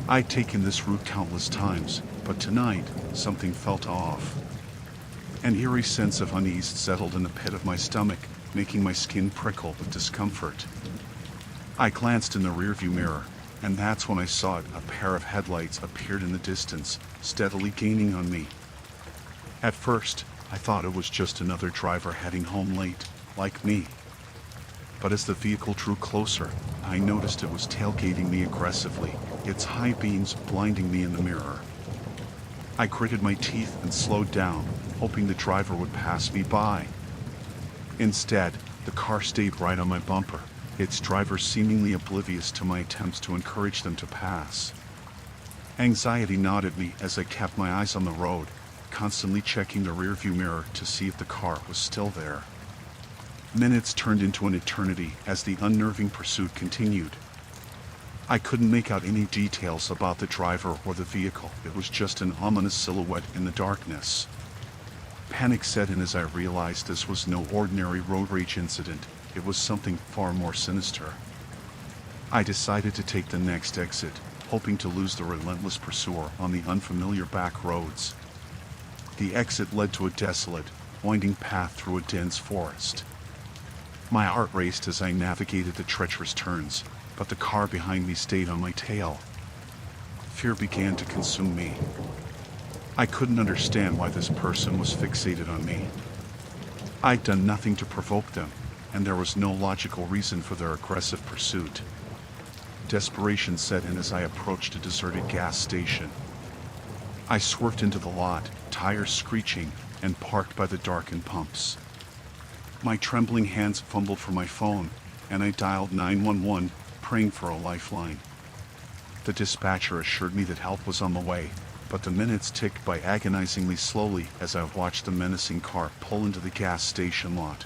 I'd taken this route countless times, but tonight, something felt off. An eerie sense of unease settled in the pit of my stomach, making my skin prickle with discomfort. I glanced in the rearview mirror, and that's when I saw it. A pair of headlights appeared in the distance, steadily gaining on me. At first, I thought it was just another driver heading home late, like me. But as the vehicle drew closer, I noticed it was tailgating me aggressively, its high beams blinding me in the mirror. I gritted my teeth and slowed down, hoping the driver would pass me by. Instead, the car stayed right on my bumper, its driver seemingly oblivious to my attempts to encourage them to pass. Anxiety gnawed at me as I kept my eyes on the road, constantly checking the rearview mirror to see if the car was still there. Minutes turned into an eternity as the unnerving pursuit continued. I couldn't make out any details about the driver or the vehicle. It was just an ominous silhouette in the darkness. Panic set in as I realized this was no ordinary road rage incident. It was something far more sinister. I decided to take the next exit, hoping to lose the relentless pursuer on the unfamiliar back roads. The exit led to a desolate, winding path through a dense forest. My heart raced as I navigated the treacherous turns, but the car behind me stayed on my tail. Fear began to consume me. I couldn't understand why this person was fixated on me. I'd done nothing to provoke them, and there was no logical reason for their aggressive pursuit. Desperation set in as I approached a deserted gas station. I swerved into the lot, tires screeching, and parked by the darkened pumps. My trembling hands fumbled for my phone, and I dialed 911, praying for a lifeline. The dispatcher assured me that help was on the way, but the minutes ticked by agonizingly slowly as I watched the menacing car pull into the gas station lot.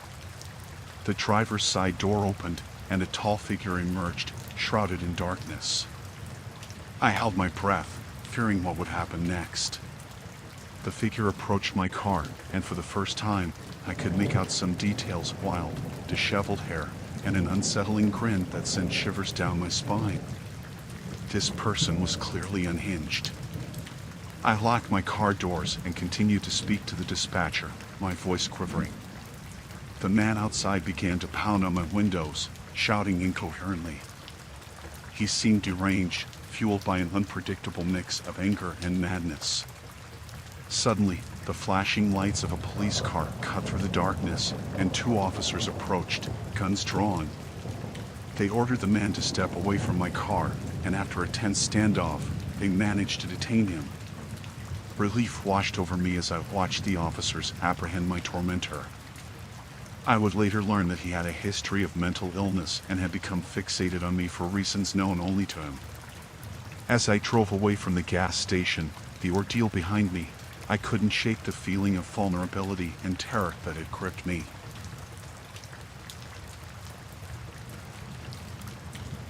The driver's side door opened, and a tall figure emerged, shrouded in darkness. I held my breath, fearing what would happen next. The figure approached my car, and for the first time, I could make out some details: wild, disheveled hair, and an unsettling grin that sent shivers down my spine. This person was clearly unhinged. I locked my car doors and continued to speak to the dispatcher, my voice quivering. The man outside began to pound on my windows, shouting incoherently. He seemed deranged, fueled by an unpredictable mix of anger and madness. Suddenly, the flashing lights of a police car cut through the darkness, and two officers approached, guns drawn. They ordered the man to step away from my car, and after a tense standoff, they managed to detain him. Relief washed over me as I watched the officers apprehend my tormentor. I would later learn that he had a history of mental illness and had become fixated on me for reasons known only to him. As I drove away from the gas station, the ordeal behind me, I couldn't shake the feeling of vulnerability and terror that had gripped me.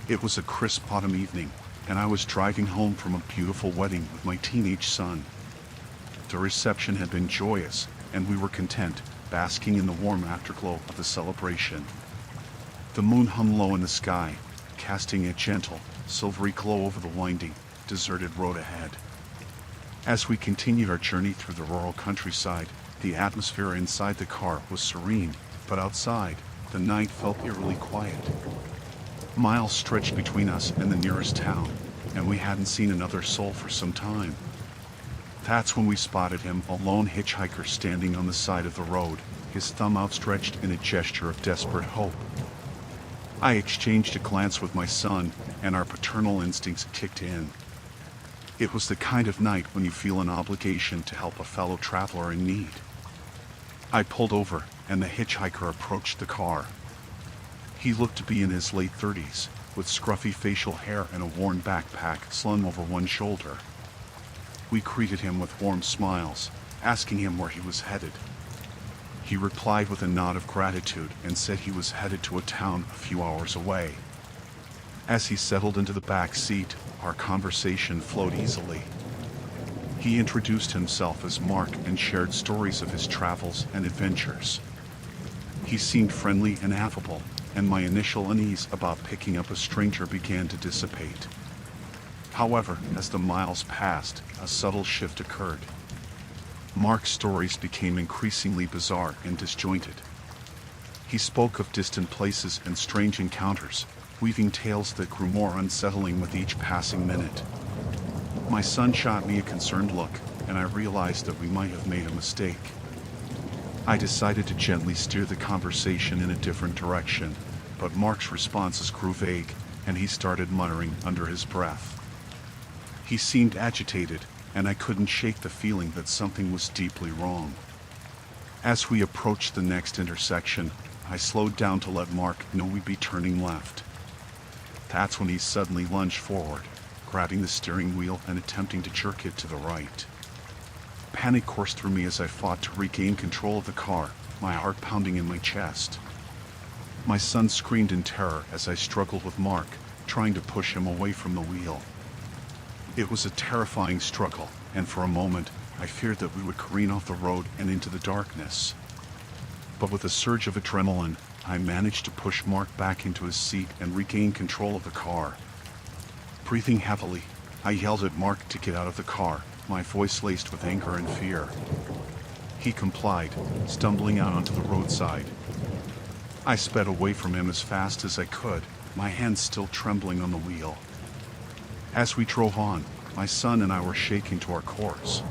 It was a crisp autumn evening, and I was driving home from a beautiful wedding with my teenage son. The reception had been joyous, and we were content, basking in the warm afterglow of the celebration. The moon hung low in the sky, casting a gentle, silvery glow over the winding, deserted road ahead. As we continued our journey through the rural countryside, the atmosphere inside the car was serene, but outside, the night felt eerily quiet. Miles stretched between us and the nearest town, and we hadn't seen another soul for some time. That's when we spotted him, a lone hitchhiker standing on the side of the road, his thumb outstretched in a gesture of desperate hope. I exchanged a glance with my son, and our paternal instincts kicked in. It was the kind of night when you feel an obligation to help a fellow traveler in need. I pulled over, and the hitchhiker approached the car. He looked to be in his late 30s, with scruffy facial hair and a worn backpack slung over one shoulder. We greeted him with warm smiles, asking him where he was headed. He replied with a nod of gratitude and said he was headed to a town a few hours away. As he settled into the back seat, our conversation flowed easily. He introduced himself as Mark and shared stories of his travels and adventures. He seemed friendly and affable, and my initial unease about picking up a stranger began to dissipate. However, as the miles passed, a subtle shift occurred. Mark's stories became increasingly bizarre and disjointed. He spoke of distant places and strange encounters, weaving tales that grew more unsettling with each passing minute. My son shot me a concerned look, and I realized that we might have made a mistake. I decided to gently steer the conversation in a different direction, but Mark's responses grew vague, and he started muttering under his breath. He seemed agitated, and I couldn't shake the feeling that something was deeply wrong. As we approached the next intersection, I slowed down to let Mark know we'd be turning left. That's when he suddenly lunged forward, grabbing the steering wheel and attempting to jerk it to the right. Panic coursed through me as I fought to regain control of the car, my heart pounding in my chest. My son screamed in terror as I struggled with Mark, trying to push him away from the wheel. It was a terrifying struggle, and for a moment, I feared that we would careen off the road and into the darkness. But with a surge of adrenaline, I managed to push Mark back into his seat and regain control of the car. Breathing heavily, I yelled at Mark to get out of the car, my voice laced with anger and fear. He complied, stumbling out onto the roadside. I sped away from him as fast as I could, my hands still trembling on the wheel. As we drove on, my son and I were shaking to our cores.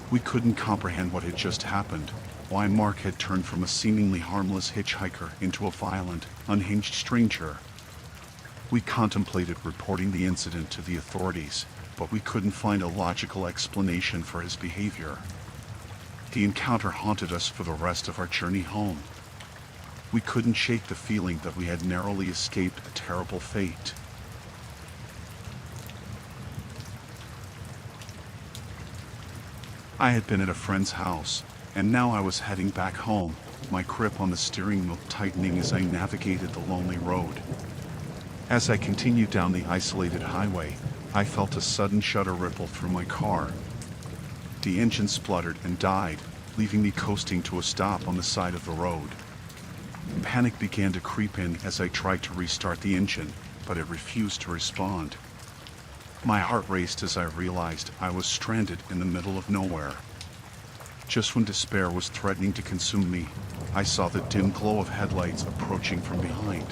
We couldn't comprehend what had just happened, why Mark had turned from a seemingly harmless hitchhiker into a violent, unhinged stranger. We contemplated reporting the incident to the authorities, but we couldn't find a logical explanation for his behavior. The encounter haunted us for the rest of our journey home. We couldn't shake the feeling that we had narrowly escaped a terrible fate. I had been at a friend's house, and now I was heading back home, my grip on the steering wheel tightening as I navigated the lonely road. As I continued down the isolated highway, I felt a sudden shudder ripple through my car. The engine spluttered and died, leaving me coasting to a stop on the side of the road. Panic began to creep in as I tried to restart the engine, but it refused to respond. My heart raced as I realized I was stranded in the middle of nowhere. Just when despair was threatening to consume me, I saw the dim glow of headlights approaching from behind.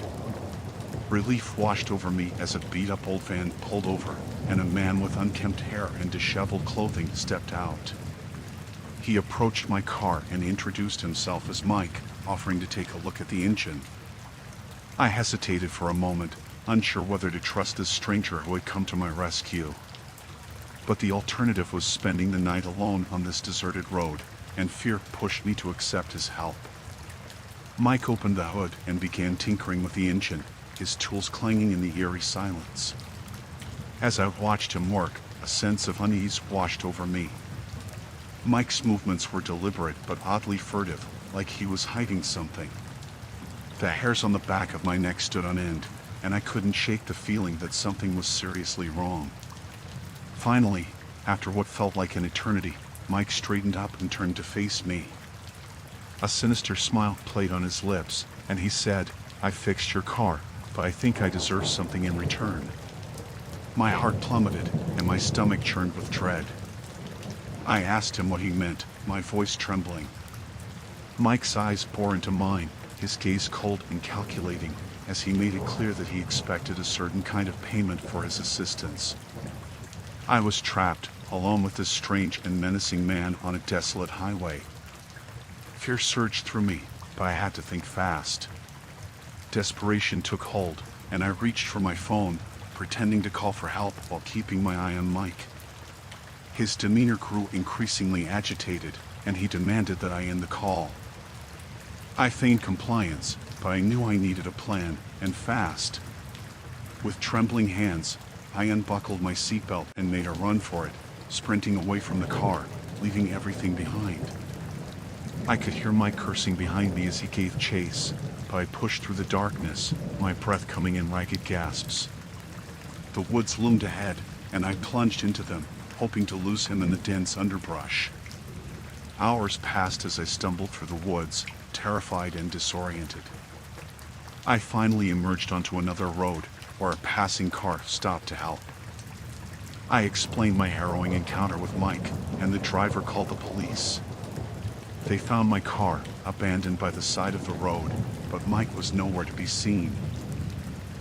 Relief washed over me as a beat-up old van pulled over, and a man with unkempt hair and disheveled clothing stepped out. He approached my car and introduced himself as Mike, offering to take a look at the engine. I hesitated for a moment, unsure whether to trust this stranger who had come to my rescue. But the alternative was spending the night alone on this deserted road, and fear pushed me to accept his help. Mike opened the hood and began tinkering with the engine, his tools clanging in the eerie silence. As I watched him work, a sense of unease washed over me. Mike's movements were deliberate but oddly furtive, like he was hiding something. The hairs on the back of my neck stood on end, and I couldn't shake the feeling that something was seriously wrong. Finally, after what felt like an eternity, Mike straightened up and turned to face me. A sinister smile played on his lips, and he said, "I fixed your car, but I think I deserve something in return." My heart plummeted, and my stomach churned with dread. I asked him what he meant, my voice trembling. Mike's eyes bore into mine, his gaze cold and calculating, as he made it clear that he expected a certain kind of payment for his assistance. I was trapped, alone with this strange and menacing man on a desolate highway. Fear surged through me, but I had to think fast. Desperation took hold, and I reached for my phone, pretending to call for help while keeping my eye on Mike. His demeanor grew increasingly agitated, and he demanded that I end the call. I feigned compliance, but I knew I needed a plan, and fast. With trembling hands, I unbuckled my seatbelt and made a run for it, sprinting away from the car, leaving everything behind. I could hear Mike cursing behind me as he gave chase, but I pushed through the darkness, my breath coming in ragged gasps. The woods loomed ahead, and I plunged into them, hoping to lose him in the dense underbrush. Hours passed as I stumbled through the woods, terrified and disoriented. I finally emerged onto another road, where a passing car stopped to help. I explained my harrowing encounter with Mike, and the driver called the police. They found my car, abandoned by the side of the road, but Mike was nowhere to be seen.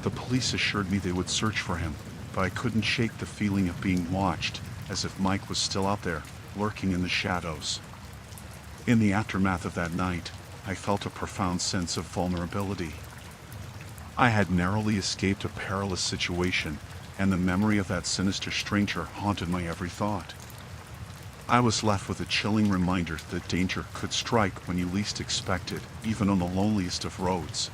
The police assured me they would search for him, but I couldn't shake the feeling of being watched, as if Mike was still out there, lurking in the shadows. In the aftermath of that night, I felt a profound sense of vulnerability. I had narrowly escaped a perilous situation, and the memory of that sinister stranger haunted my every thought. I was left with a chilling reminder that danger could strike when you least expect it, even on the loneliest of roads.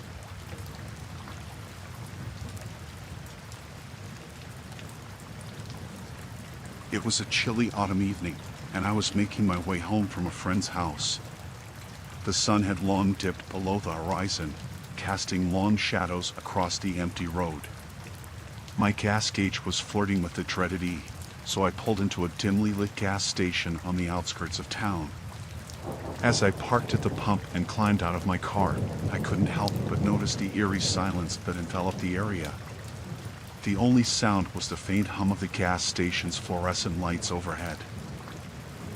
It was a chilly autumn evening, and I was making my way home from a friend's house. The sun had long dipped below the horizon, casting long shadows across the empty road. My gas gauge was flirting with the dreaded E, so I pulled into a dimly lit gas station on the outskirts of town. As I parked at the pump and climbed out of my car, I couldn't help but notice the eerie silence that enveloped the area. The only sound was the faint hum of the gas station's fluorescent lights overhead.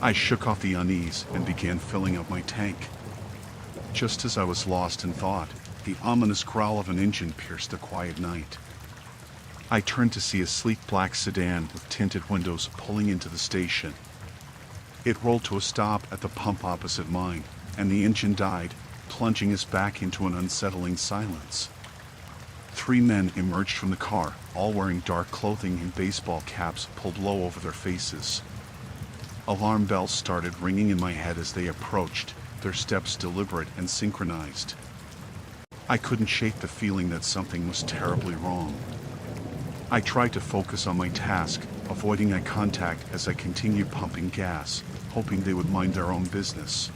I shook off the unease and began filling up my tank. Just as I was lost in thought, the ominous growl of an engine pierced the quiet night. I turned to see a sleek black sedan with tinted windows pulling into the station. It rolled to a stop at the pump opposite mine, and the engine died, plunging us back into an unsettling silence. 3 men emerged from the car, all wearing dark clothing and baseball caps pulled low over their faces. Alarm bells started ringing in my head as they approached, their steps deliberate and synchronized. I couldn't shake the feeling that something was terribly wrong. I tried to focus on my task, avoiding eye contact as I continued pumping gas, hoping they would mind their own business.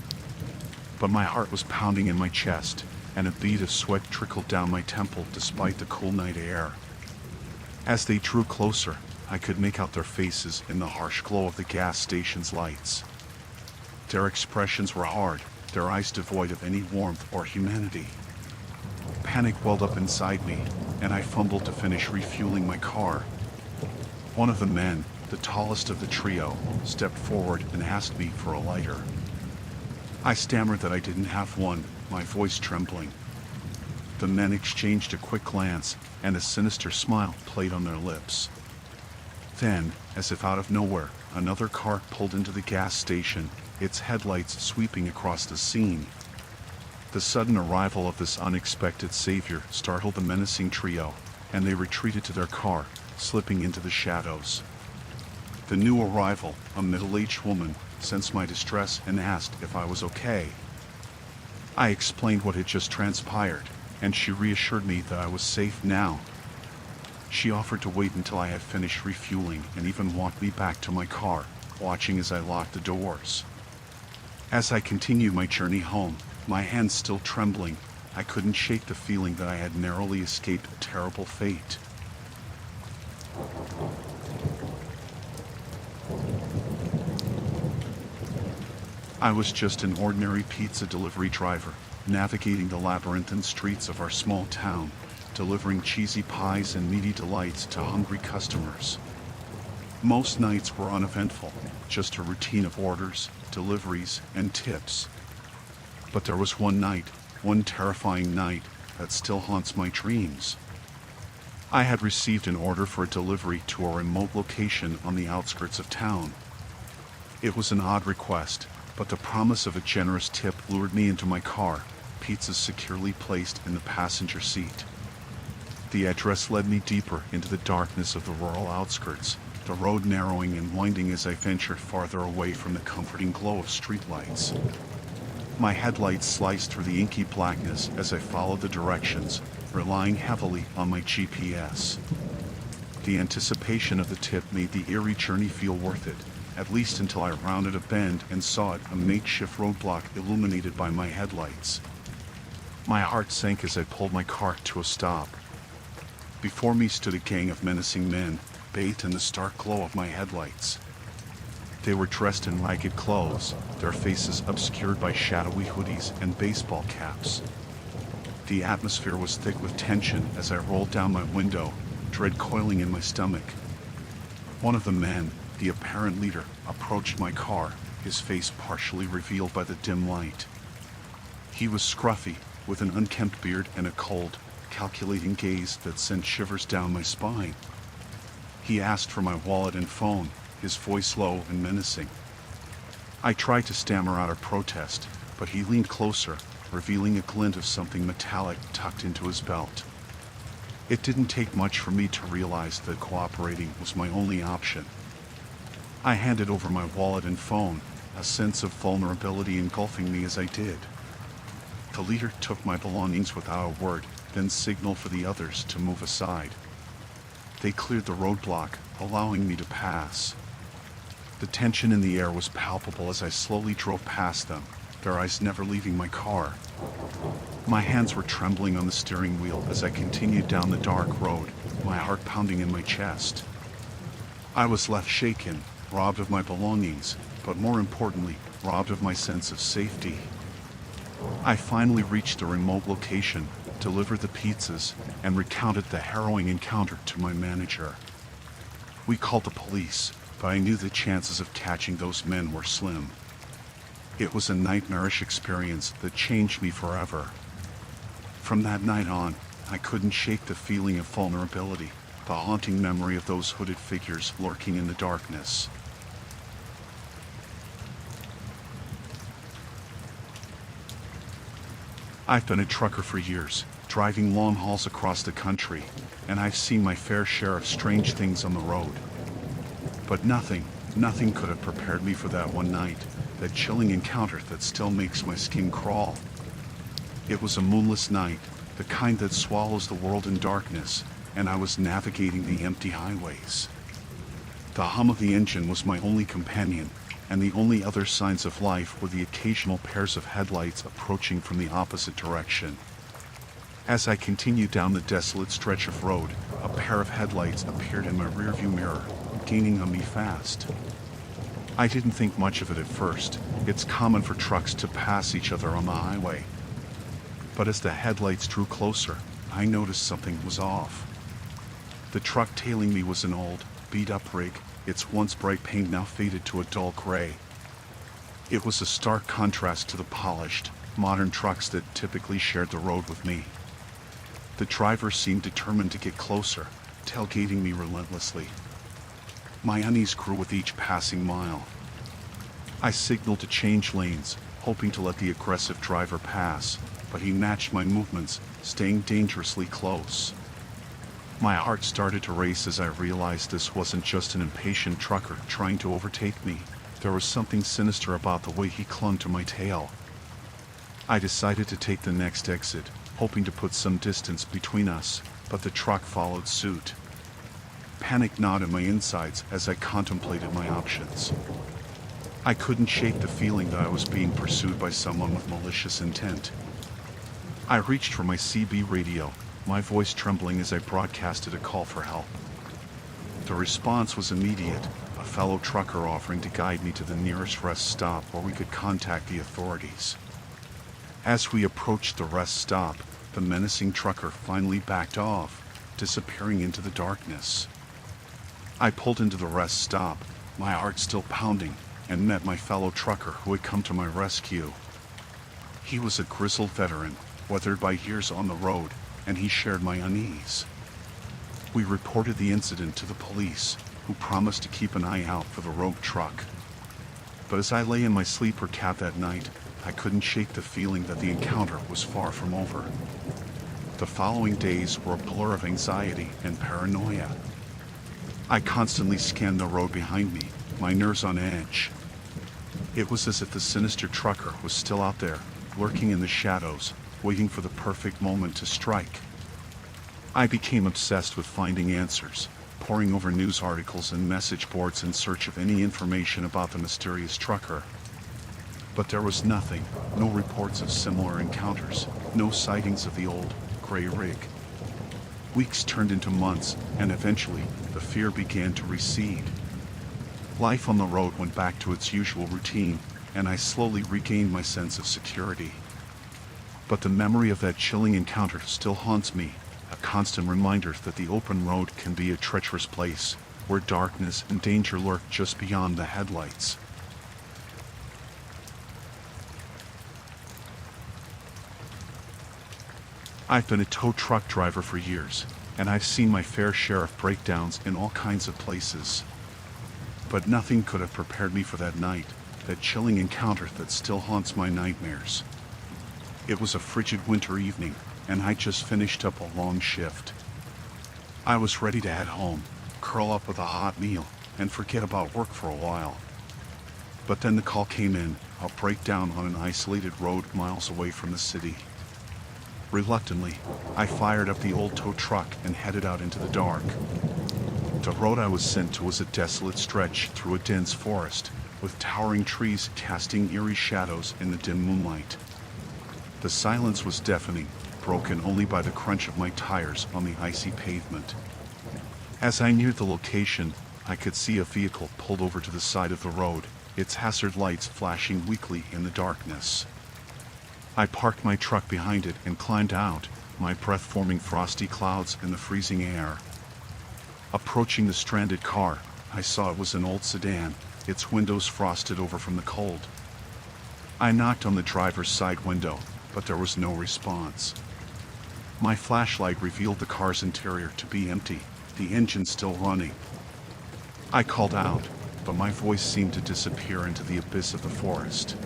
But my heart was pounding in my chest, and a bead of sweat trickled down my temple despite the cool night air. As they drew closer, I could make out their faces in the harsh glow of the gas station's lights. Their expressions were hard, their eyes devoid of any warmth or humanity. Panic welled up inside me, and I fumbled to finish refueling my car. One of the men, the tallest of the trio, stepped forward and asked me for a lighter. I stammered that I didn't have one, my voice trembling. The men exchanged a quick glance, and a sinister smile played on their lips. Then, as if out of nowhere, another car pulled into the gas station, its headlights sweeping across the scene. The sudden arrival of this unexpected savior startled the menacing trio, and they retreated to their car, slipping into the shadows. The new arrival, a middle-aged woman, sensed my distress and asked if I was okay. I explained what had just transpired, and she reassured me that I was safe now. She offered to wait until I had finished refueling and even walked me back to my car, watching as I locked the doors. As I continued my journey home, my hands still trembling, I couldn't shake the feeling that I had narrowly escaped a terrible fate. I was just an ordinary pizza delivery driver, navigating the labyrinthine streets of our small town, delivering cheesy pies and meaty delights to hungry customers. Most nights were uneventful, just a routine of orders, deliveries, and tips. But there was one night, one terrifying night, that still haunts my dreams. I had received an order for a delivery to a remote location on the outskirts of town. It was an odd request, but the promise of a generous tip lured me into my car, pizzas securely placed in the passenger seat. The address led me deeper into the darkness of the rural outskirts, the road narrowing and winding as I ventured farther away from the comforting glow of streetlights. My headlights sliced through the inky blackness as I followed the directions, relying heavily on my GPS. The anticipation of the tip made the eerie journey feel worth it, at least until I rounded a bend and saw it, a makeshift roadblock illuminated by my headlights. My heart sank as I pulled my car to a stop. Before me stood a gang of menacing men, bathed in the stark glow of my headlights. They were dressed in ragged clothes, their faces obscured by shadowy hoodies and baseball caps. The atmosphere was thick with tension as I rolled down my window, dread coiling in my stomach. One of the men, the apparent leader, approached my car, his face partially revealed by the dim light. He was scruffy, with an unkempt beard and a cold, calculating gaze that sent shivers down my spine. He asked for my wallet and phone, his voice low and menacing. I tried to stammer out a protest, but he leaned closer, revealing a glint of something metallic tucked into his belt. It didn't take much for me to realize that cooperating was my only option. I handed over my wallet and phone, a sense of vulnerability engulfing me as I did. The leader took my belongings without a word, then signaled for the others to move aside. They cleared the roadblock, allowing me to pass. The tension in the air was palpable as I slowly drove past them, their eyes never leaving my car. My hands were trembling on the steering wheel as I continued down the dark road, my heart pounding in my chest. I was left shaken, robbed of my belongings, but more importantly, robbed of my sense of safety. I finally reached a remote location, delivered the pizzas, and recounted the harrowing encounter to my manager. We called the police, but I knew the chances of catching those men were slim. It was a nightmarish experience that changed me forever. From that night on, I couldn't shake the feeling of vulnerability, the haunting memory of those hooded figures lurking in the darkness. I've been a trucker for years, driving long hauls across the country, and I've seen my fair share of strange things on the road. But nothing could have prepared me for that one night, that chilling encounter that still makes my skin crawl. It was a moonless night, the kind that swallows the world in darkness, and I was navigating the empty highways. The hum of the engine was my only companion, and the only other signs of life were the occasional pairs of headlights approaching from the opposite direction. As I continued down the desolate stretch of road, a pair of headlights appeared in my rearview mirror, gaining on me fast. I didn't think much of it at first. It's common for trucks to pass each other on the highway. But as the headlights drew closer, I noticed something was off. The truck tailing me was an old, beat-up rig, its once bright paint now faded to a dull gray. It was a stark contrast to the polished, modern trucks that typically shared the road with me. The driver seemed determined to get closer, tailgating me relentlessly. My unease grew with each passing mile. I signaled to change lanes, hoping to let the aggressive driver pass, but he matched my movements, staying dangerously close. My heart started to race as I realized this wasn't just an impatient trucker trying to overtake me. There was something sinister about the way he clung to my tail. I decided to take the next exit, hoping to put some distance between us, but the truck followed suit. Panic gnawed at my insides as I contemplated my options. I couldn't shake the feeling that I was being pursued by someone with malicious intent. I reached for my CB radio, my voice trembling as I broadcasted a call for help. The response was immediate, a fellow trucker offering to guide me to the nearest rest stop where we could contact the authorities. As we approached the rest stop, the menacing trucker finally backed off, disappearing into the darkness. I pulled into the rest stop, my heart still pounding, and met my fellow trucker who had come to my rescue. He was a grizzled veteran, weathered by years on the road, and he shared my unease. We reported the incident to the police, who promised to keep an eye out for the rogue truck. But as I lay in my sleeper cab that night, I couldn't shake the feeling that the encounter was far from over. The following days were a blur of anxiety and paranoia. I constantly scanned the road behind me, my nerves on edge. It was as if the sinister trucker was still out there, lurking in the shadows, waiting for the perfect moment to strike. I became obsessed with finding answers, poring over news articles and message boards in search of any information about the mysterious trucker. But there was nothing, no reports of similar encounters, no sightings of the old, gray rig. Weeks turned into months, and eventually, the fear began to recede. Life on the road went back to its usual routine, and I slowly regained my sense of security. But the memory of that chilling encounter still haunts me, a constant reminder that the open road can be a treacherous place, where darkness and danger lurked just beyond the headlights. I've been a tow truck driver for years, and I've seen my fair share of breakdowns in all kinds of places. But nothing could have prepared me for that night, that chilling encounter that still haunts my nightmares. It was a frigid winter evening, and I just finished up a long shift. I was ready to head home, curl up with a hot meal, and forget about work for a while. But then the call came in, a breakdown on an isolated road miles away from the city. Reluctantly, I fired up the old tow truck and headed out into the dark. The road I was sent to was a desolate stretch through a dense forest, with towering trees casting eerie shadows in the dim moonlight. The silence was deafening, broken only by the crunch of my tires on the icy pavement. As I neared the location, I could see a vehicle pulled over to the side of the road, its hazard lights flashing weakly in the darkness. I parked my truck behind it and climbed out, my breath forming frosty clouds in the freezing air. Approaching the stranded car, I saw it was an old sedan, its windows frosted over from the cold. I knocked on the driver's side window, but there was no response. My flashlight revealed the car's interior to be empty, the engine still running. I called out, but my voice seemed to disappear into the abyss of the forest.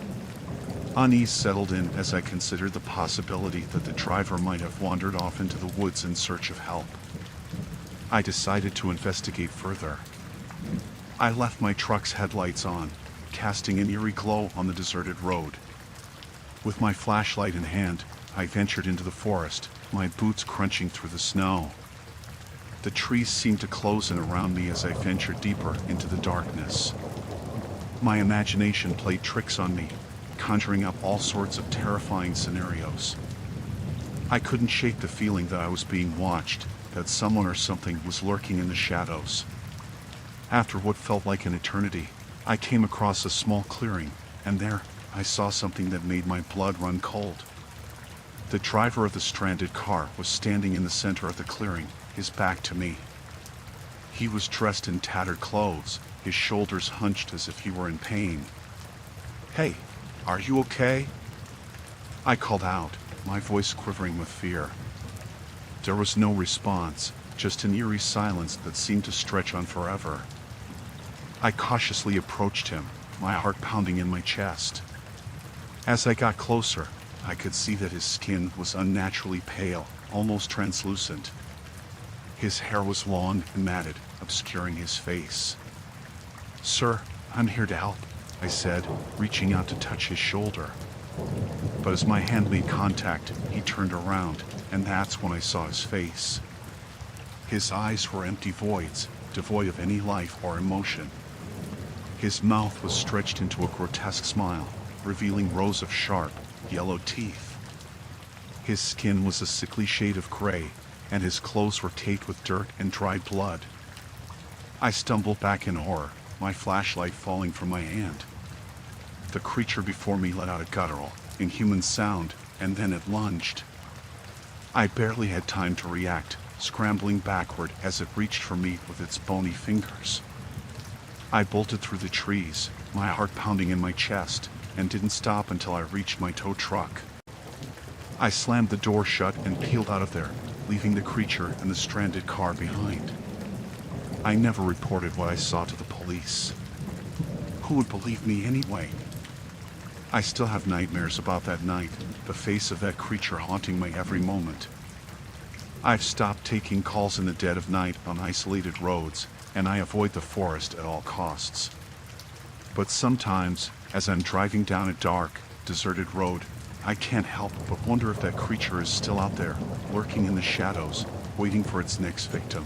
Unease settled in as I considered the possibility that the driver might have wandered off into the woods in search of help. I decided to investigate further. I left my truck's headlights on, casting an eerie glow on the deserted road. With my flashlight in hand, I ventured into the forest, my boots crunching through the snow. The trees seemed to close in around me as I ventured deeper into the darkness. My imagination played tricks on me, conjuring up all sorts of terrifying scenarios. I couldn't shake the feeling that I was being watched, that someone or something was lurking in the shadows. After what felt like an eternity, I came across a small clearing, and there, I saw something that made my blood run cold. The driver of the stranded car was standing in the center of the clearing, his back to me. He was dressed in tattered clothes, his shoulders hunched as if he were in pain. "Hey, are you okay?" I called out, my voice quivering with fear. There was no response, just an eerie silence that seemed to stretch on forever. I cautiously approached him, my heart pounding in my chest. As I got closer, I could see that his skin was unnaturally pale, almost translucent. His hair was long and matted, obscuring his face. "Sir, I'm here to help," I said, reaching out to touch his shoulder. But as my hand made contact, he turned around, and that's when I saw his face. His eyes were empty voids, devoid of any life or emotion. His mouth was stretched into a grotesque smile, revealing rows of sharp, yellow teeth. His skin was a sickly shade of gray, and his clothes were caked with dirt and dried blood. I stumbled back in horror, my flashlight falling from my hand. The creature before me let out a guttural, inhuman sound, and then it lunged. I barely had time to react, scrambling backward as it reached for me with its bony fingers. I bolted through the trees, my heart pounding in my chest, and didn't stop until I reached my tow truck. I slammed the door shut and peeled out of there, leaving the creature and the stranded car behind. I never reported what I saw to the police. Who would believe me anyway? I still have nightmares about that night, the face of that creature haunting my every moment. I've stopped taking calls in the dead of night on isolated roads, and I avoid the forest at all costs. But sometimes, as I'm driving down a dark, deserted road, I can't help but wonder if that creature is still out there, lurking in the shadows, waiting for its next victim.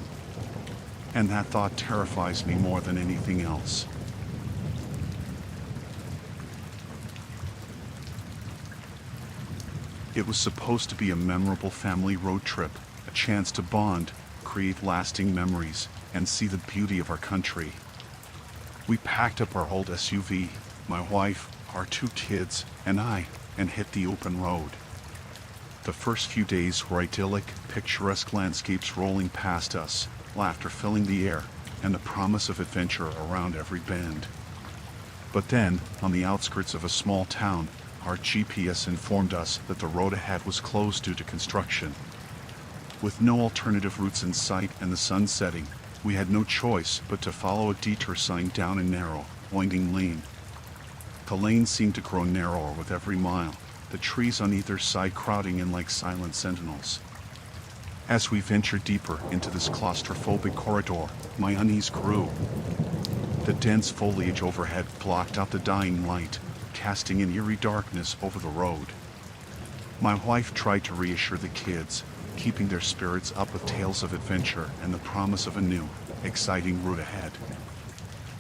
And that thought terrifies me more than anything else. It was supposed to be a memorable family road trip, a chance to bond, create lasting memories, and see the beauty of our country. We packed up our old SUV, my wife, our 2 kids, and I, and hit the open road. The first few days were idyllic, picturesque landscapes rolling past us, laughter filling the air, and the promise of adventure around every bend. But then, on the outskirts of a small town, our GPS informed us that the road ahead was closed due to construction. With no alternative routes in sight and the sun setting, we had no choice but to follow a detour sign down a narrow, winding lane. The lane seemed to grow narrower with every mile, the trees on either side crowding in like silent sentinels. As we ventured deeper into this claustrophobic corridor, my unease grew. The dense foliage overhead blocked out the dying light, casting an eerie darkness over the road. My wife tried to reassure the kids, keeping their spirits up with tales of adventure and the promise of a new, exciting route ahead.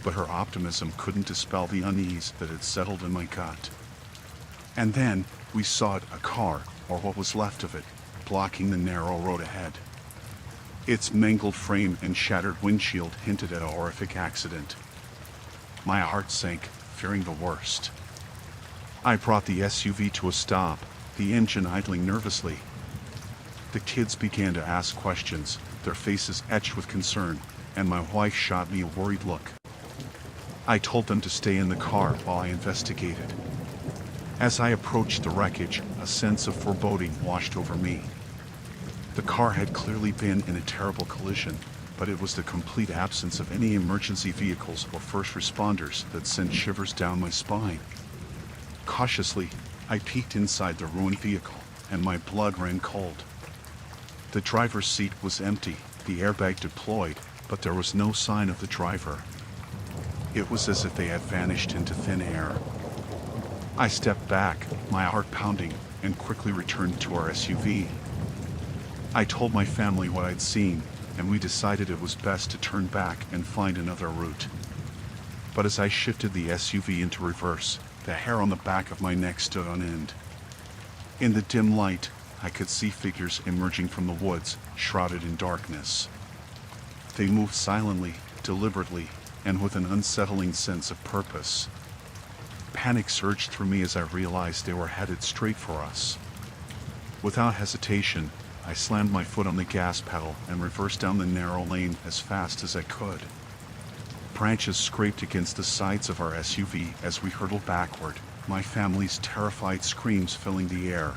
But her optimism couldn't dispel the unease that had settled in my gut. And then, we saw it, a car, or what was left of it, blocking the narrow road ahead. Its mangled frame and shattered windshield hinted at a horrific accident. My heart sank, fearing the worst. I brought the SUV to a stop, the engine idling nervously. The kids began to ask questions, their faces etched with concern, and my wife shot me a worried look. I told them to stay in the car while I investigated. As I approached the wreckage, a sense of foreboding washed over me. The car had clearly been in a terrible collision, but it was the complete absence of any emergency vehicles or first responders that sent shivers down my spine. Cautiously, I peeked inside the ruined vehicle, and my blood ran cold. The driver's seat was empty, the airbag deployed, but there was no sign of the driver. It was as if they had vanished into thin air. I stepped back, my heart pounding, and quickly returned to our SUV. I told my family what I'd seen, and we decided it was best to turn back and find another route. But as I shifted the SUV into reverse, the hair on the back of my neck stood on end. In the dim light, I could see figures emerging from the woods, shrouded in darkness. They moved silently, deliberately, and with an unsettling sense of purpose. Panic surged through me as I realized they were headed straight for us. Without hesitation, I slammed my foot on the gas pedal and reversed down the narrow lane as fast as I could. Branches scraped against the sides of our SUV as we hurtled backward, my family's terrified screams filling the air.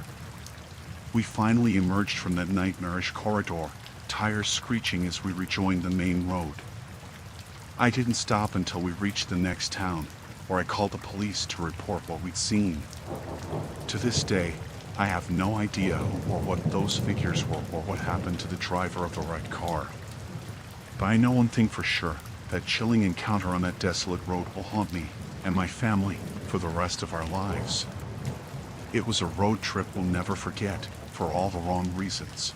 We finally emerged from that nightmarish corridor, tires screeching as we rejoined the main road. I didn't stop until we reached the next town, where I called the police to report what we'd seen. To this day, I have no idea who or what those figures were or what happened to the driver of the wrecked car. But I know one thing for sure, that chilling encounter on that desolate road will haunt me and my family for the rest of our lives. It was a road trip we'll never forget, for all the wrong reasons.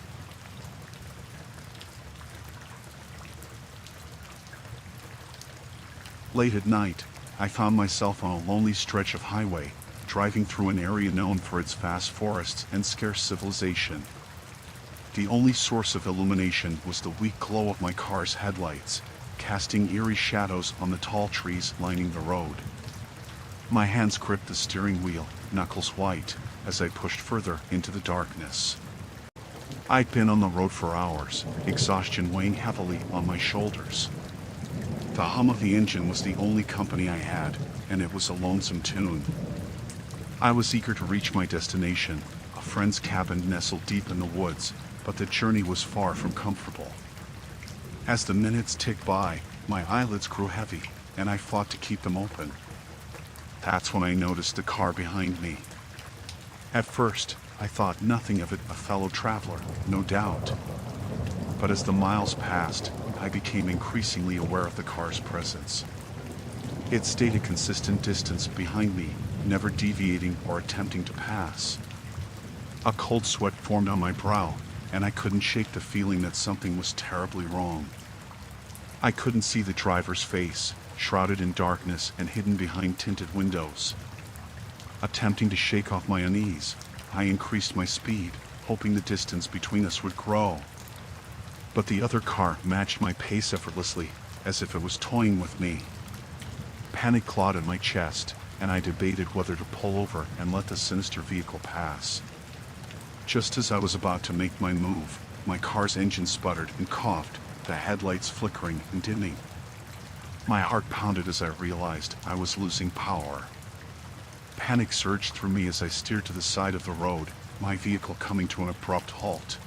Late at night, I found myself on a lonely stretch of highway, driving through an area known for its vast forests and scarce civilization. The only source of illumination was the weak glow of my car's headlights, casting eerie shadows on the tall trees lining the road. My hands gripped the steering wheel, knuckles white, as I pushed further into the darkness. I'd been on the road for hours, exhaustion weighing heavily on my shoulders. The hum of the engine was the only company I had, and it was a lonesome tune. I was eager to reach my destination, a friend's cabin nestled deep in the woods, but the journey was far from comfortable. As the minutes ticked by, my eyelids grew heavy, and I fought to keep them open. That's when I noticed the car behind me. At first, I thought nothing of it, a fellow traveler, no doubt. But as the miles passed, I became increasingly aware of the car's presence. It stayed a consistent distance behind me, never deviating or attempting to pass. A cold sweat formed on my brow, and I couldn't shake the feeling that something was terribly wrong. I couldn't see the driver's face, shrouded in darkness and hidden behind tinted windows. Attempting to shake off my unease, I increased my speed, hoping the distance between us would grow. But the other car matched my pace effortlessly, as if it was toying with me. Panic clawed at my chest, and I debated whether to pull over and let the sinister vehicle pass. Just as I was about to make my move, my car's engine sputtered and coughed, the headlights flickering and dimming. My heart pounded as I realized I was losing power. Panic surged through me as I steered to the side of the road, my vehicle coming to an abrupt halt.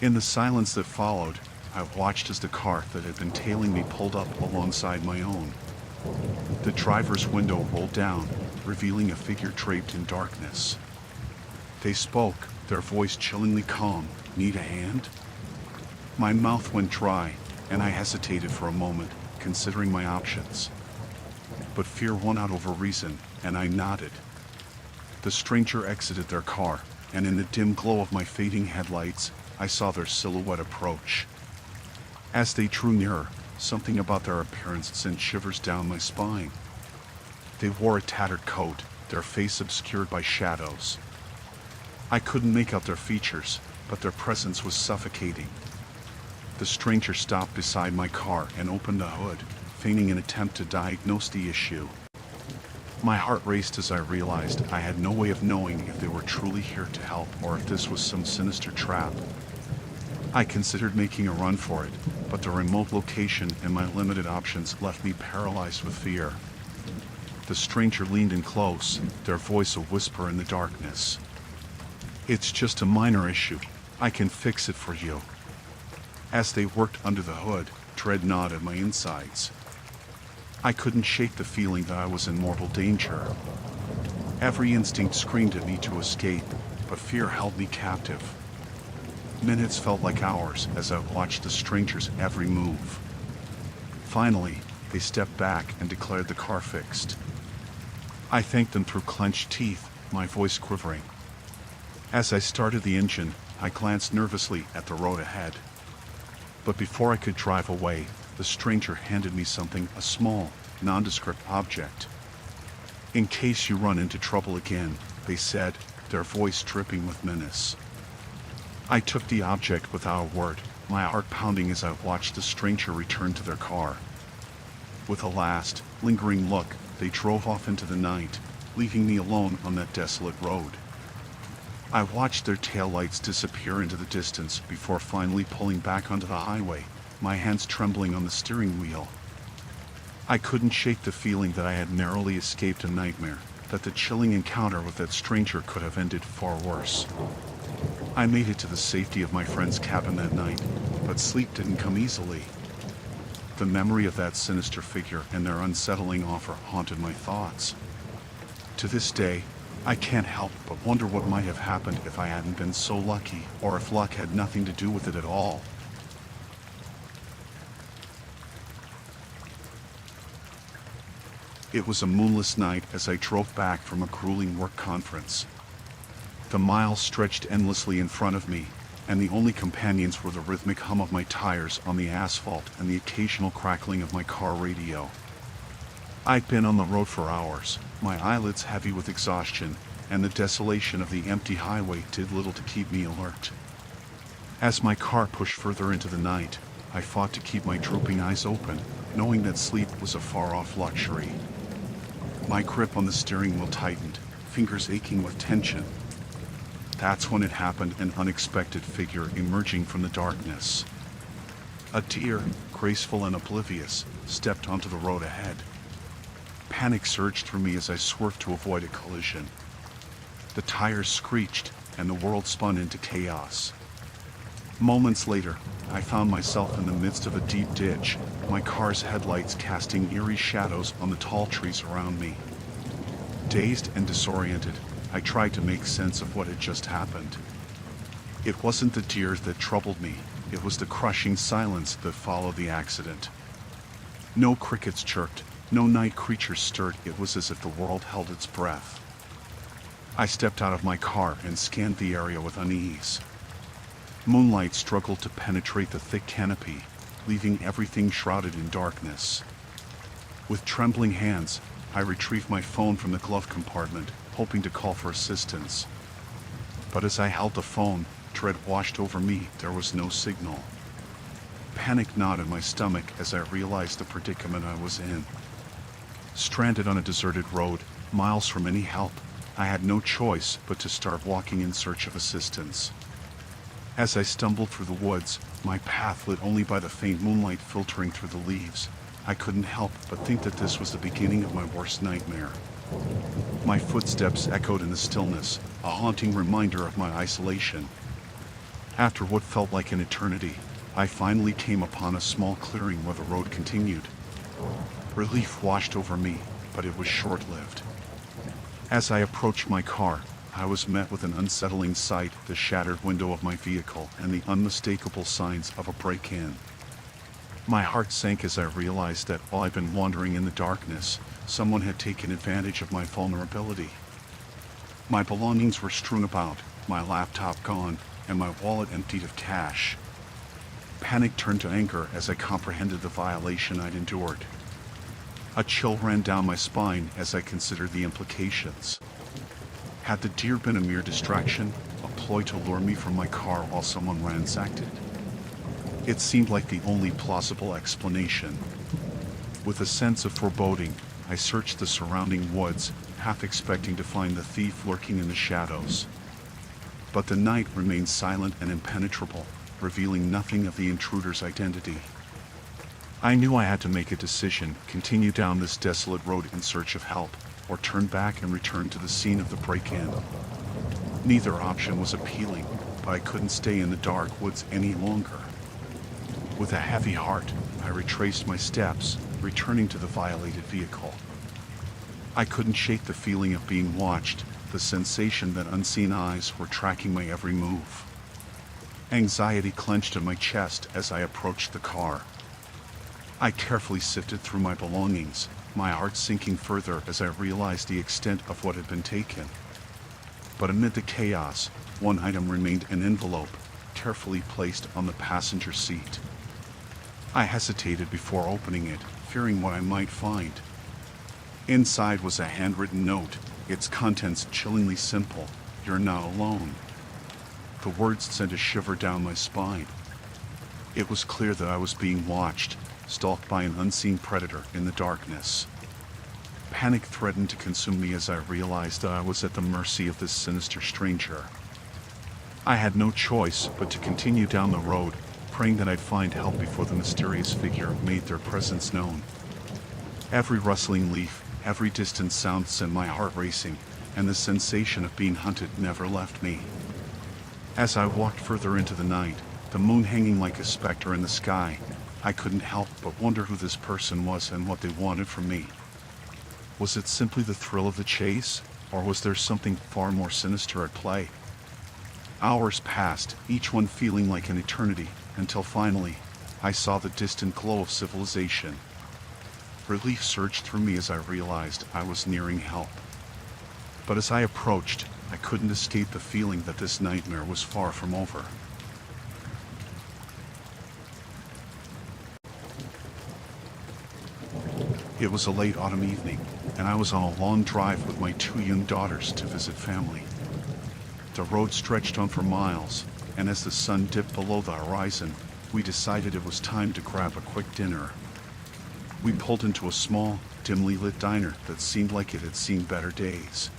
In the silence that followed, I watched as the car that had been tailing me pulled up alongside my own. The driver's window rolled down, revealing a figure draped in darkness. They spoke, their voice chillingly calm. "Need a hand?" My mouth went dry, and I hesitated for a moment, considering my options. But fear won out over reason, and I nodded. The stranger exited their car, and in the dim glow of my fading headlights, I saw their silhouette approach. As they drew nearer, something about their appearance sent shivers down my spine. They wore a tattered coat, their face obscured by shadows. I couldn't make out their features, but their presence was suffocating. The stranger stopped beside my car and opened the hood, feigning an attempt to diagnose the issue. My heart raced as I realized I had no way of knowing if they were truly here to help or if this was some sinister trap. I considered making a run for it, but the remote location and my limited options left me paralyzed with fear. The stranger leaned in close, their voice a whisper in the darkness. "It's just a minor issue. I can fix it for you." As they worked under the hood, dread gnawed at my insides. I couldn't shake the feeling that I was in mortal danger. Every instinct screamed at me to escape, but fear held me captive. Minutes felt like hours as I watched the stranger's every move. Finally, they stepped back and declared the car fixed. I thanked them through clenched teeth, my voice quivering. As I started the engine, I glanced nervously at the road ahead. But before I could drive away, the stranger handed me something, a small, nondescript object. "In case you run into trouble again," they said, their voice dripping with menace. I took the object without a word, my heart pounding as I watched the stranger return to their car. With a last, lingering look, they drove off into the night, leaving me alone on that desolate road. I watched their taillights disappear into the distance before finally pulling back onto the highway, my hands trembling on the steering wheel. I couldn't shake the feeling that I had narrowly escaped a nightmare, that the chilling encounter with that stranger could have ended far worse. I made it to the safety of my friend's cabin that night, but sleep didn't come easily. The memory of that sinister figure and their unsettling offer haunted my thoughts. To this day, I can't help but wonder what might have happened if I hadn't been so lucky, or if luck had nothing to do with it at all. It was a moonless night as I drove back from a grueling work conference. The miles stretched endlessly in front of me, and the only companions were the rhythmic hum of my tires on the asphalt and the occasional crackling of my car radio. I'd been on the road for hours, my eyelids heavy with exhaustion, and the desolation of the empty highway did little to keep me alert. As my car pushed further into the night, I fought to keep my drooping eyes open, knowing that sleep was a far-off luxury. My grip on the steering wheel tightened, fingers aching with tension. That's when it happened, an unexpected figure emerging from the darkness. A deer, graceful and oblivious, stepped onto the road ahead. Panic surged through me as I swerved to avoid a collision. The tires screeched, and the world spun into chaos. Moments later, I found myself in the midst of a deep ditch, my car's headlights casting eerie shadows on the tall trees around me. Dazed and disoriented, I tried to make sense of what had just happened. It wasn't the deer that troubled me, it was the crushing silence that followed the accident. No crickets chirped, no night creatures stirred, it was as if the world held its breath. I stepped out of my car and scanned the area with unease. Moonlight struggled to penetrate the thick canopy, leaving everything shrouded in darkness. With trembling hands, I retrieved my phone from the glove compartment, hoping to call for assistance. But as I held the phone, dread washed over me, there was no signal. Panic gnawed at my stomach as I realized the predicament I was in. Stranded on a deserted road, miles from any help, I had no choice but to start walking in search of assistance. As I stumbled through the woods, my path lit only by the faint moonlight filtering through the leaves, I couldn't help but think that this was the beginning of my worst nightmare. My footsteps echoed in the stillness, a haunting reminder of my isolation. After what felt like an eternity, I finally came upon a small clearing where the road continued. Relief washed over me, but it was short-lived. As I approached my car, I was met with an unsettling sight: the shattered window of my vehicle and the unmistakable signs of a break-in. My heart sank as I realized that while I'd been wandering in the darkness, someone had taken advantage of my vulnerability. My belongings were strewn about, my laptop gone, and my wallet emptied of cash. Panic turned to anger as I comprehended the violation I'd endured. A chill ran down my spine as I considered the implications. Had the deer been a mere distraction, a ploy to lure me from my car while someone ransacked it? It seemed like the only plausible explanation. With a sense of foreboding, I searched the surrounding woods, half expecting to find the thief lurking in the shadows. But the night remained silent and impenetrable, revealing nothing of the intruder's identity. I knew I had to make a decision: continue down this desolate road in search of help, or turn back and return to the scene of the break-in. Neither option was appealing, but I couldn't stay in the dark woods any longer. With a heavy heart, I retraced my steps, returning to the violated vehicle. I couldn't shake the feeling of being watched, the sensation that unseen eyes were tracking my every move. Anxiety clenched in my chest as I approached the car. I carefully sifted through my belongings, my heart sinking further as I realized the extent of what had been taken. But amid the chaos, one item remained: an envelope, carefully placed on the passenger seat. I hesitated before opening it, fearing what I might find. Inside was a handwritten note, its contents chillingly simple: "You're not alone." The words sent a shiver down my spine. It was clear that I was being watched, stalked by an unseen predator in the darkness. Panic threatened to consume me as I realized that I was at the mercy of this sinister stranger. I had no choice but to continue down the road, praying that I'd find help before the mysterious figure made their presence known. Every rustling leaf, every distant sound sent my heart racing, and the sensation of being hunted never left me. As I walked further into the night, the moon hanging like a specter in the sky, I couldn't help but wonder who this person was and what they wanted from me. Was it simply the thrill of the chase, or was there something far more sinister at play? Hours passed, each one feeling like an eternity, until finally, I saw the distant glow of civilization. Relief surged through me as I realized I was nearing help. But as I approached, I couldn't escape the feeling that this nightmare was far from over. It was a late autumn evening, and I was on a long drive with my 2 young daughters to visit family. The road stretched on for miles, and as the sun dipped below the horizon, we decided it was time to grab a quick dinner. We pulled into a small, dimly lit diner that seemed like it had seen better days.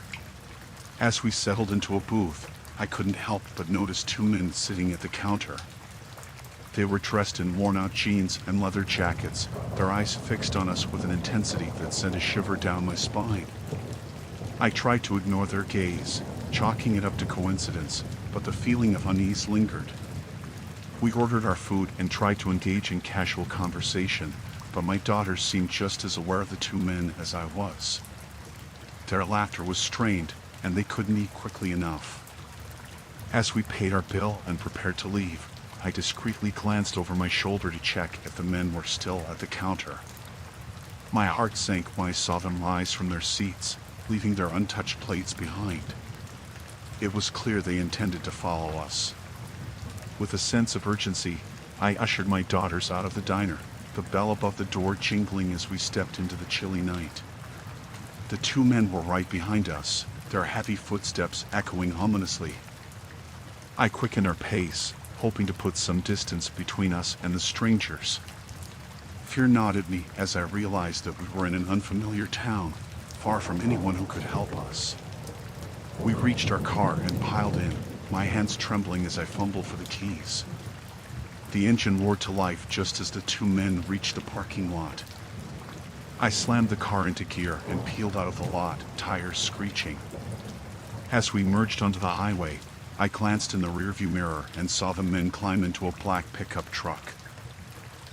As we settled into a booth, I couldn't help but notice 2 men sitting at the counter. They were dressed in worn-out jeans and leather jackets, their eyes fixed on us with an intensity that sent a shiver down my spine. I tried to ignore their gaze, chalking it up to coincidence, but the feeling of unease lingered. We ordered our food and tried to engage in casual conversation, but my daughters seemed just as aware of the 2 men as I was. Their laughter was strained, and they couldn't eat quickly enough. As we paid our bill and prepared to leave, I discreetly glanced over my shoulder to check if the men were still at the counter. My heart sank when I saw them rise from their seats, leaving their untouched plates behind. It was clear they intended to follow us. With a sense of urgency, I ushered my daughters out of the diner, the bell above the door jingling as we stepped into the chilly night. The 2 men were right behind us, their heavy footsteps echoing ominously. I quickened our pace, hoping to put some distance between us and the strangers. Fear gnawed at me as I realized that we were in an unfamiliar town, far from anyone who could help us. We reached our car and piled in, my hands trembling as I fumbled for the keys. The engine roared to life just as the 2 men reached the parking lot. I slammed the car into gear and peeled out of the lot, tires screeching. As we merged onto the highway, I glanced in the rearview mirror and saw the men climb into a black pickup truck.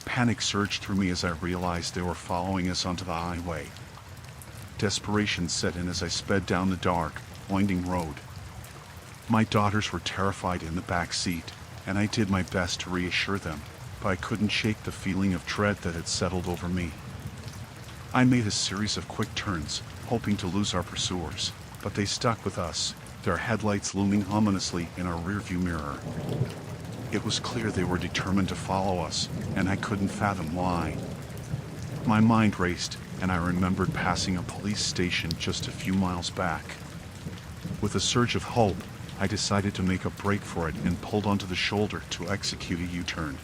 Panic surged through me as I realized they were following us onto the highway. Desperation set in as I sped down the dark, winding road. My daughters were terrified in the back seat, and I did my best to reassure them, but I couldn't shake the feeling of dread that had settled over me. I made a series of quick turns, hoping to lose our pursuers, but they stuck with us, their headlights looming ominously in our rearview mirror. It was clear they were determined to follow us, and I couldn't fathom why. My mind raced, and I remembered passing a police station just a few miles back. With a surge of hope, I decided to make a break for it and pulled onto the shoulder to execute a U-turn.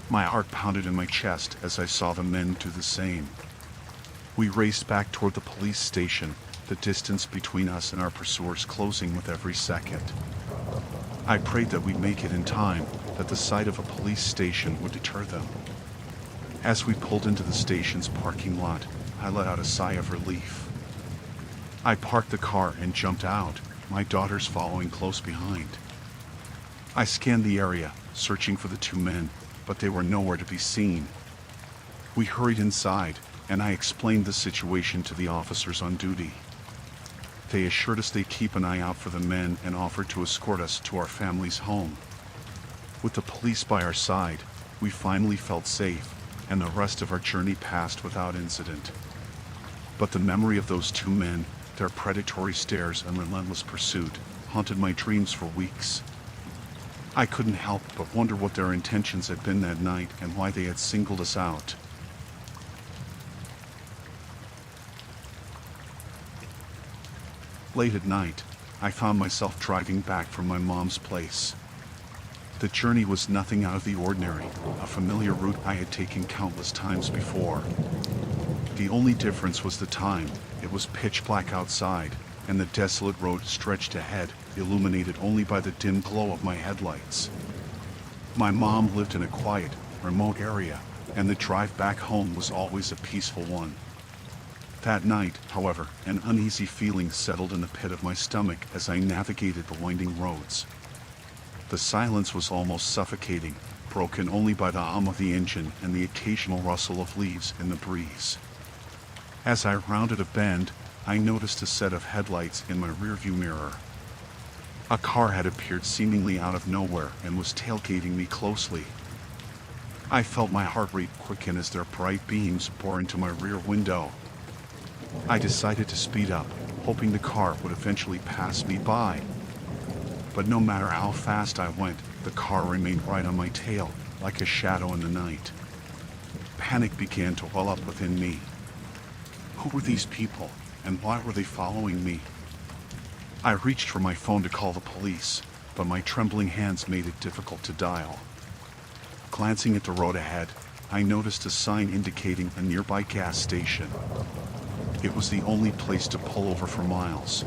My heart pounded in my chest as I saw the men do the same. We raced back toward the police station, the distance between us and our pursuers closing with every second. I prayed that we'd make it in time, that the sight of a police station would deter them. As we pulled into the station's parking lot, I let out a sigh of relief. I parked the car and jumped out, my daughters following close behind. I scanned the area, searching for the two men, but they were nowhere to be seen. We hurried inside, and I explained the situation to the officers on duty. They assured us they'd keep an eye out for the men and offered to escort us to our family's home. With the police by our side, we finally felt safe, and the rest of our journey passed without incident. But the memory of those two men, their predatory stares and relentless pursuit, haunted my dreams for weeks. I couldn't help but wonder what their intentions had been that night and why they had singled us out. Late at night, I found myself driving back from my mom's place. The journey was nothing out of the ordinary, a familiar route I had taken countless times before. The only difference was the time. It was pitch black outside, and the desolate road stretched ahead, illuminated only by the dim glow of my headlights. My mom lived in a quiet, remote area, and the drive back home was always a peaceful one. That night, however, an uneasy feeling settled in the pit of my stomach as I navigated the winding roads. The silence was almost suffocating, broken only by the hum of the engine and the occasional rustle of leaves in the breeze. As I rounded a bend, I noticed a set of headlights in my rearview mirror. A car had appeared seemingly out of nowhere and was tailgating me closely. I felt my heart rate quicken as their bright beams bore into my rear window. I decided to speed up, hoping the car would eventually pass me by. But no matter how fast I went, the car remained right on my tail, like a shadow in the night. Panic began to well up within me. Who were these people, and why were they following me? I reached for my phone to call the police, but my trembling hands made it difficult to dial. Glancing at the road ahead, I noticed a sign indicating a nearby gas station. It was the only place to pull over for miles.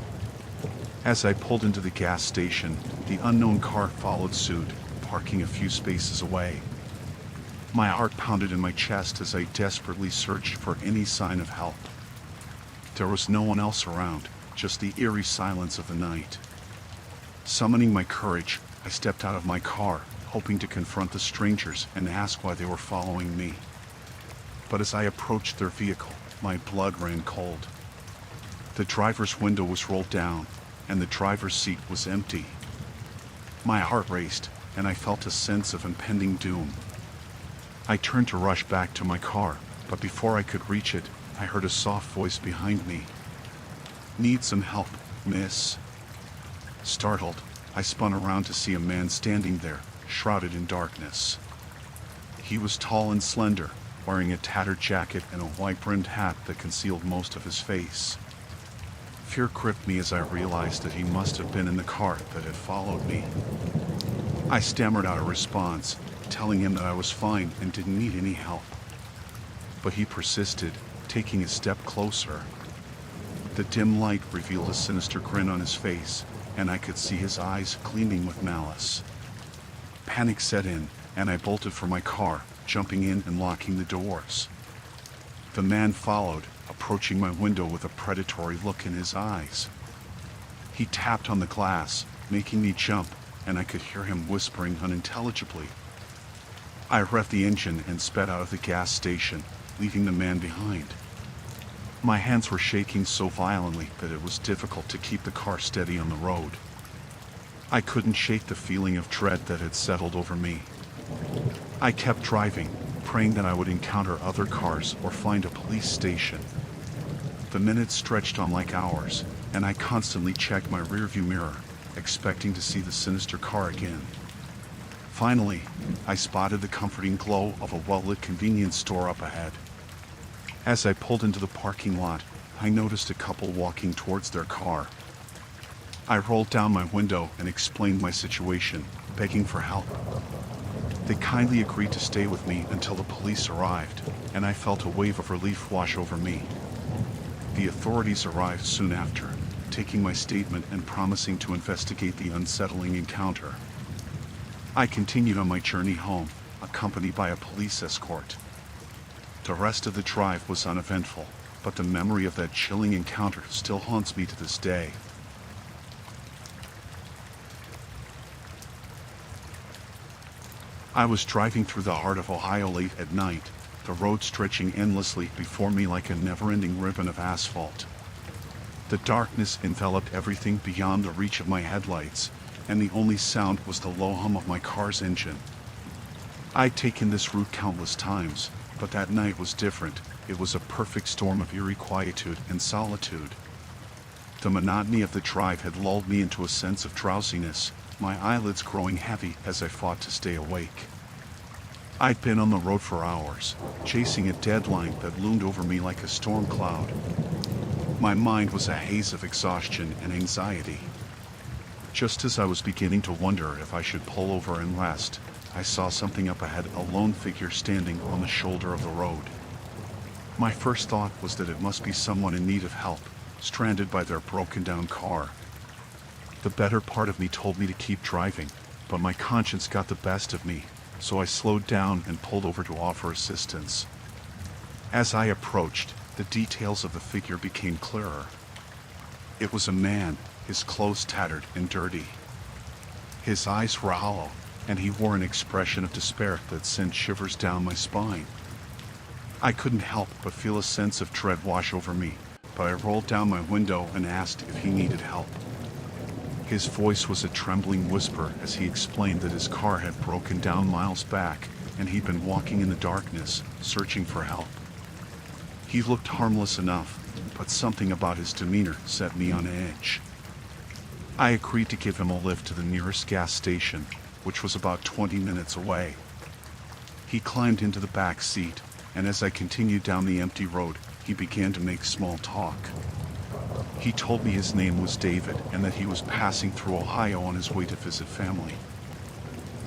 As I pulled into the gas station, the unknown car followed suit, parking a few spaces away. My heart pounded in my chest as I desperately searched for any sign of help. There was no one else around, just the eerie silence of the night. Summoning my courage, I stepped out of my car, hoping to confront the strangers and ask why they were following me. But as I approached their vehicle, my blood ran cold. The driver's window was rolled down, and the driver's seat was empty. My heart raced, and I felt a sense of impending doom. I turned to rush back to my car, but before I could reach it, I heard a soft voice behind me. "Need some help, miss?" Startled, I spun around to see a man standing there, shrouded in darkness. He was tall and slender, wearing a tattered jacket and a white-brimmed hat that concealed most of his face. Fear gripped me as I realized that he must have been in the car that had followed me. I stammered out a response, telling him that I was fine and didn't need any help. But he persisted, taking a step closer. The dim light revealed a sinister grin on his face, and I could see his eyes gleaming with malice. Panic set in, and I bolted for my car, jumping in and locking the doors. The man followed, approaching my window with a predatory look in his eyes. He tapped on the glass, making me jump, and I could hear him whispering unintelligibly. I revved the engine and sped out of the gas station, leaving the man behind. My hands were shaking so violently that it was difficult to keep the car steady on the road. I couldn't shake the feeling of dread that had settled over me. I kept driving, praying that I would encounter other cars or find a police station. The minutes stretched on like hours, and I constantly checked my rearview mirror, expecting to see the sinister car again. Finally, I spotted the comforting glow of a well-lit convenience store up ahead. As I pulled into the parking lot, I noticed a couple walking towards their car. I rolled down my window and explained my situation, begging for help. They kindly agreed to stay with me until the police arrived, and I felt a wave of relief wash over me. The authorities arrived soon after, taking my statement and promising to investigate the unsettling encounter. I continued on my journey home, accompanied by a police escort. The rest of the drive was uneventful, but the memory of that chilling encounter still haunts me to this day. I was driving through the heart of Ohio late at night, the road stretching endlessly before me like a never-ending ribbon of asphalt. The darkness enveloped everything beyond the reach of my headlights, and the only sound was the low hum of my car's engine. I'd taken this route countless times, but that night was different. It was a perfect storm of eerie quietude and solitude. The monotony of the drive had lulled me into a sense of drowsiness, my eyelids growing heavy as I fought to stay awake. I'd been on the road for hours, chasing a deadline that loomed over me like a storm cloud. My mind was a haze of exhaustion and anxiety. Just as I was beginning to wonder if I should pull over and rest, I saw something up ahead, a lone figure standing on the shoulder of the road. My first thought was that it must be someone in need of help, stranded by their broken-down car. The better part of me told me to keep driving, but my conscience got the best of me, so I slowed down and pulled over to offer assistance. As I approached, the details of the figure became clearer. It was a man, his clothes tattered and dirty. His eyes were hollow, and he wore an expression of despair that sent shivers down my spine. I couldn't help but feel a sense of dread wash over me, but I rolled down my window and asked if he needed help. His voice was a trembling whisper as he explained that his car had broken down miles back, and he'd been walking in the darkness, searching for help. He looked harmless enough, but something about his demeanor set me on edge. I agreed to give him a lift to the nearest gas station, which was about 20 minutes away. He climbed into the back seat, and as I continued down the empty road, he began to make small talk. He told me his name was David and that he was passing through Ohio on his way to visit family.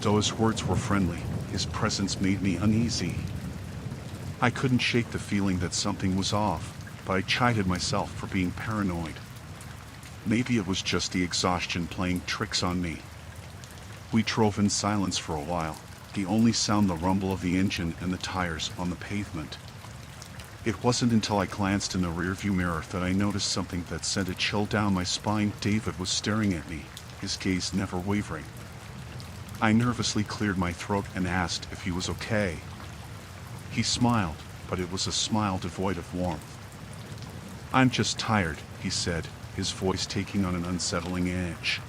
Though his words were friendly, his presence made me uneasy. I couldn't shake the feeling that something was off, but I chided myself for being paranoid. Maybe it was just the exhaustion playing tricks on me. We drove in silence for a while, the only sound the rumble of the engine and the tires on the pavement. It wasn't until I glanced in the rearview mirror that I noticed something that sent a chill down my spine. David was staring at me, his gaze never wavering. I nervously cleared my throat and asked if he was okay. He smiled, but it was a smile devoid of warmth. "I'm just tired," he said, his voice taking on an unsettling edge.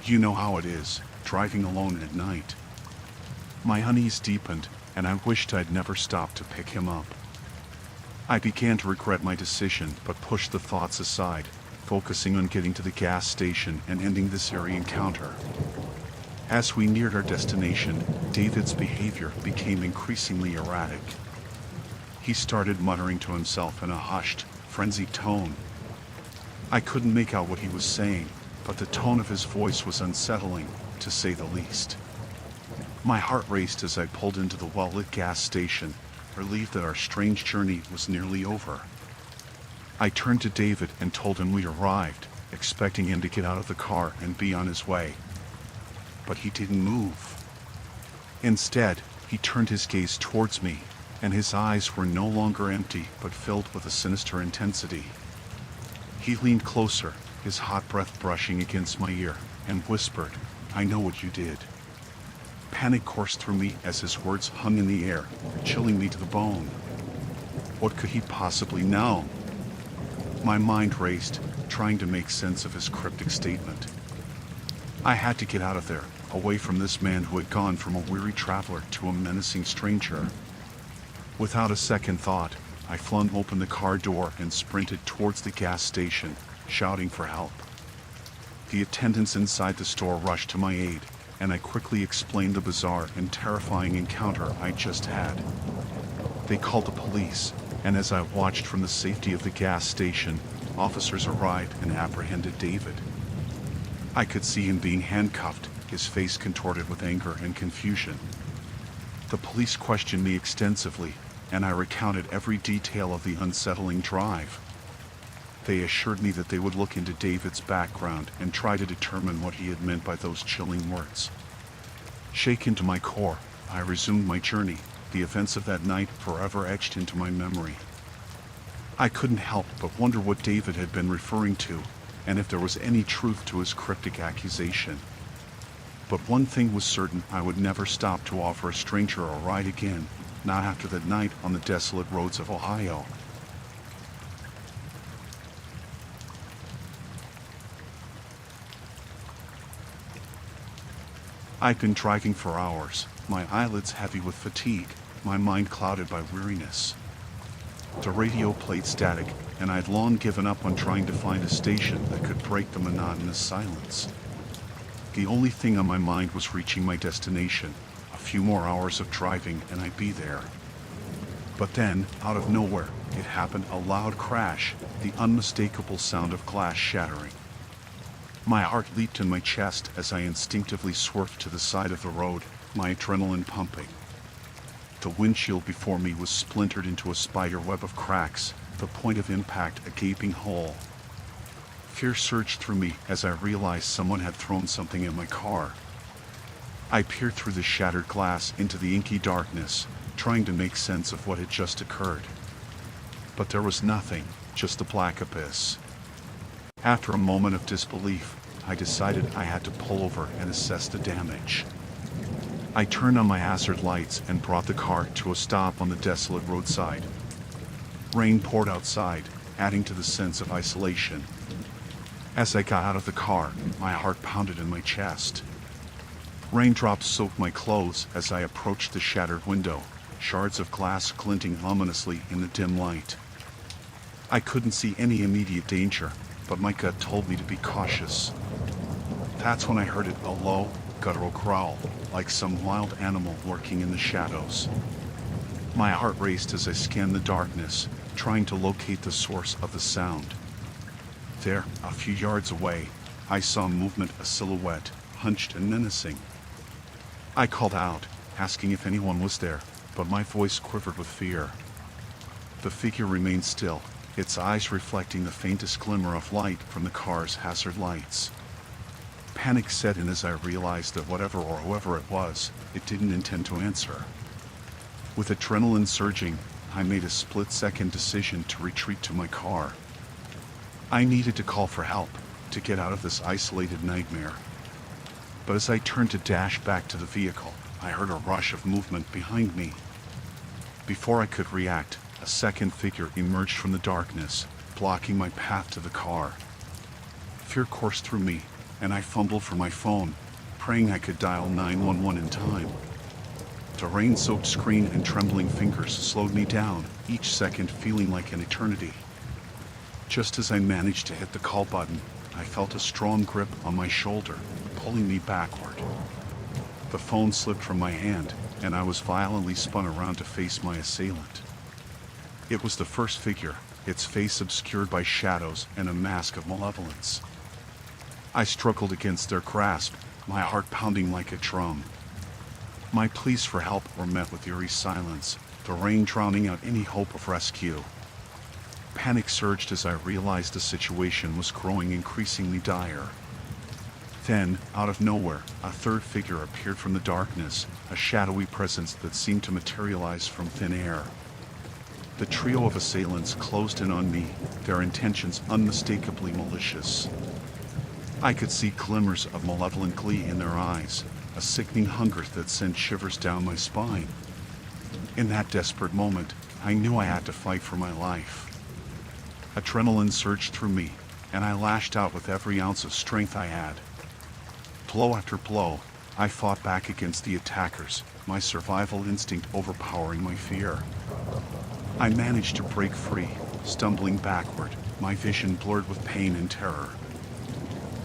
"You know how it is, driving alone at night." My unease deepened, and I wished I'd never stopped to pick him up. I began to regret my decision, but pushed the thoughts aside, focusing on getting to the gas station and ending this eerie encounter. As we neared our destination, David's behavior became increasingly erratic. He started muttering to himself in a hushed, frenzied tone. I couldn't make out what he was saying, but the tone of his voice was unsettling, to say the least. My heart raced as I pulled into the well-lit gas station, relieved that our strange journey was nearly over. I turned to David and told him we'd arrived, expecting him to get out of the car and be on his way. But he didn't move. Instead, he turned his gaze towards me, and his eyes were no longer empty but filled with a sinister intensity. He leaned closer, his hot breath brushing against my ear, and whispered, "I know what you did." Panic coursed through me as his words hung in the air, chilling me to the bone. What could he possibly know? My mind raced, trying to make sense of his cryptic statement. I had to get out of there, away from this man who had gone from a weary traveler to a menacing stranger. Without a second thought, I flung open the car door and sprinted towards the gas station, shouting for help. The attendants inside the store rushed to my aid, and I quickly explained the bizarre and terrifying encounter I'd just had. They called the police, and as I watched from the safety of the gas station, officers arrived and apprehended David. I could see him being handcuffed, his face contorted with anger and confusion. The police questioned me extensively, and I recounted every detail of the unsettling drive. They assured me that they would look into David's background and try to determine what he had meant by those chilling words. Shaken to my core, I resumed my journey, the events of that night forever etched into my memory. I couldn't help but wonder what David had been referring to, and if there was any truth to his cryptic accusation. But one thing was certain: I would never stop to offer a stranger a ride again, not after that night on the desolate roads of Ohio. I'd been driving for hours, my eyelids heavy with fatigue, my mind clouded by weariness. The radio played static, and I'd long given up on trying to find a station that could break the monotonous silence. The only thing on my mind was reaching my destination. A few more hours of driving and I'd be there. But then, out of nowhere, it happened: a loud crash, the unmistakable sound of glass shattering. My heart leaped in my chest as I instinctively swerved to the side of the road, my adrenaline pumping. The windshield before me was splintered into a spider web of cracks, the point of impact a gaping hole. Fear surged through me as I realized someone had thrown something at my car. I peered through the shattered glass into the inky darkness, trying to make sense of what had just occurred. But there was nothing, just a black abyss. After a moment of disbelief, I decided I had to pull over and assess the damage. I turned on my hazard lights and brought the car to a stop on the desolate roadside. Rain poured outside, adding to the sense of isolation. As I got out of the car, my heart pounded in my chest. Raindrops soaked my clothes as I approached the shattered window, shards of glass glinting ominously in the dim light. I couldn't see any immediate danger, but my gut told me to be cautious. That's when I heard it, a low, guttural growl, like some wild animal lurking in the shadows. My heart raced as I scanned the darkness, trying to locate the source of the sound. There, a few yards away, I saw movement, a silhouette, hunched and menacing. I called out, asking if anyone was there, but my voice quivered with fear. The figure remained still, its eyes reflecting the faintest glimmer of light from the car's hazard lights. Panic set in as I realized that whatever or whoever it was, it didn't intend to answer. With adrenaline surging, I made a split-second decision to retreat to my car. I needed to call for help, to get out of this isolated nightmare. But as I turned to dash back to the vehicle, I heard a rush of movement behind me. Before I could react, a second figure emerged from the darkness, blocking my path to the car. Fear coursed through me, and I fumbled for my phone, praying I could dial 911 in time. The rain-soaked screen and trembling fingers slowed me down, each second feeling like an eternity. Just as I managed to hit the call button, I felt a strong grip on my shoulder, pulling me backward. The phone slipped from my hand, and I was violently spun around to face my assailant. It was the first figure, its face obscured by shadows and a mask of malevolence. I struggled against their grasp, my heart pounding like a drum. My pleas for help were met with eerie silence, the rain drowning out any hope of rescue. Panic surged as I realized the situation was growing increasingly dire. Then, out of nowhere, a third figure appeared from the darkness, a shadowy presence that seemed to materialize from thin air. The trio of assailants closed in on me, their intentions unmistakably malicious. I could see glimmers of malevolent glee in their eyes, a sickening hunger that sent shivers down my spine. In that desperate moment, I knew I had to fight for my life. Adrenaline surged through me, and I lashed out with every ounce of strength I had. Blow after blow, I fought back against the attackers, my survival instinct overpowering my fear. I managed to break free, stumbling backward, my vision blurred with pain and terror.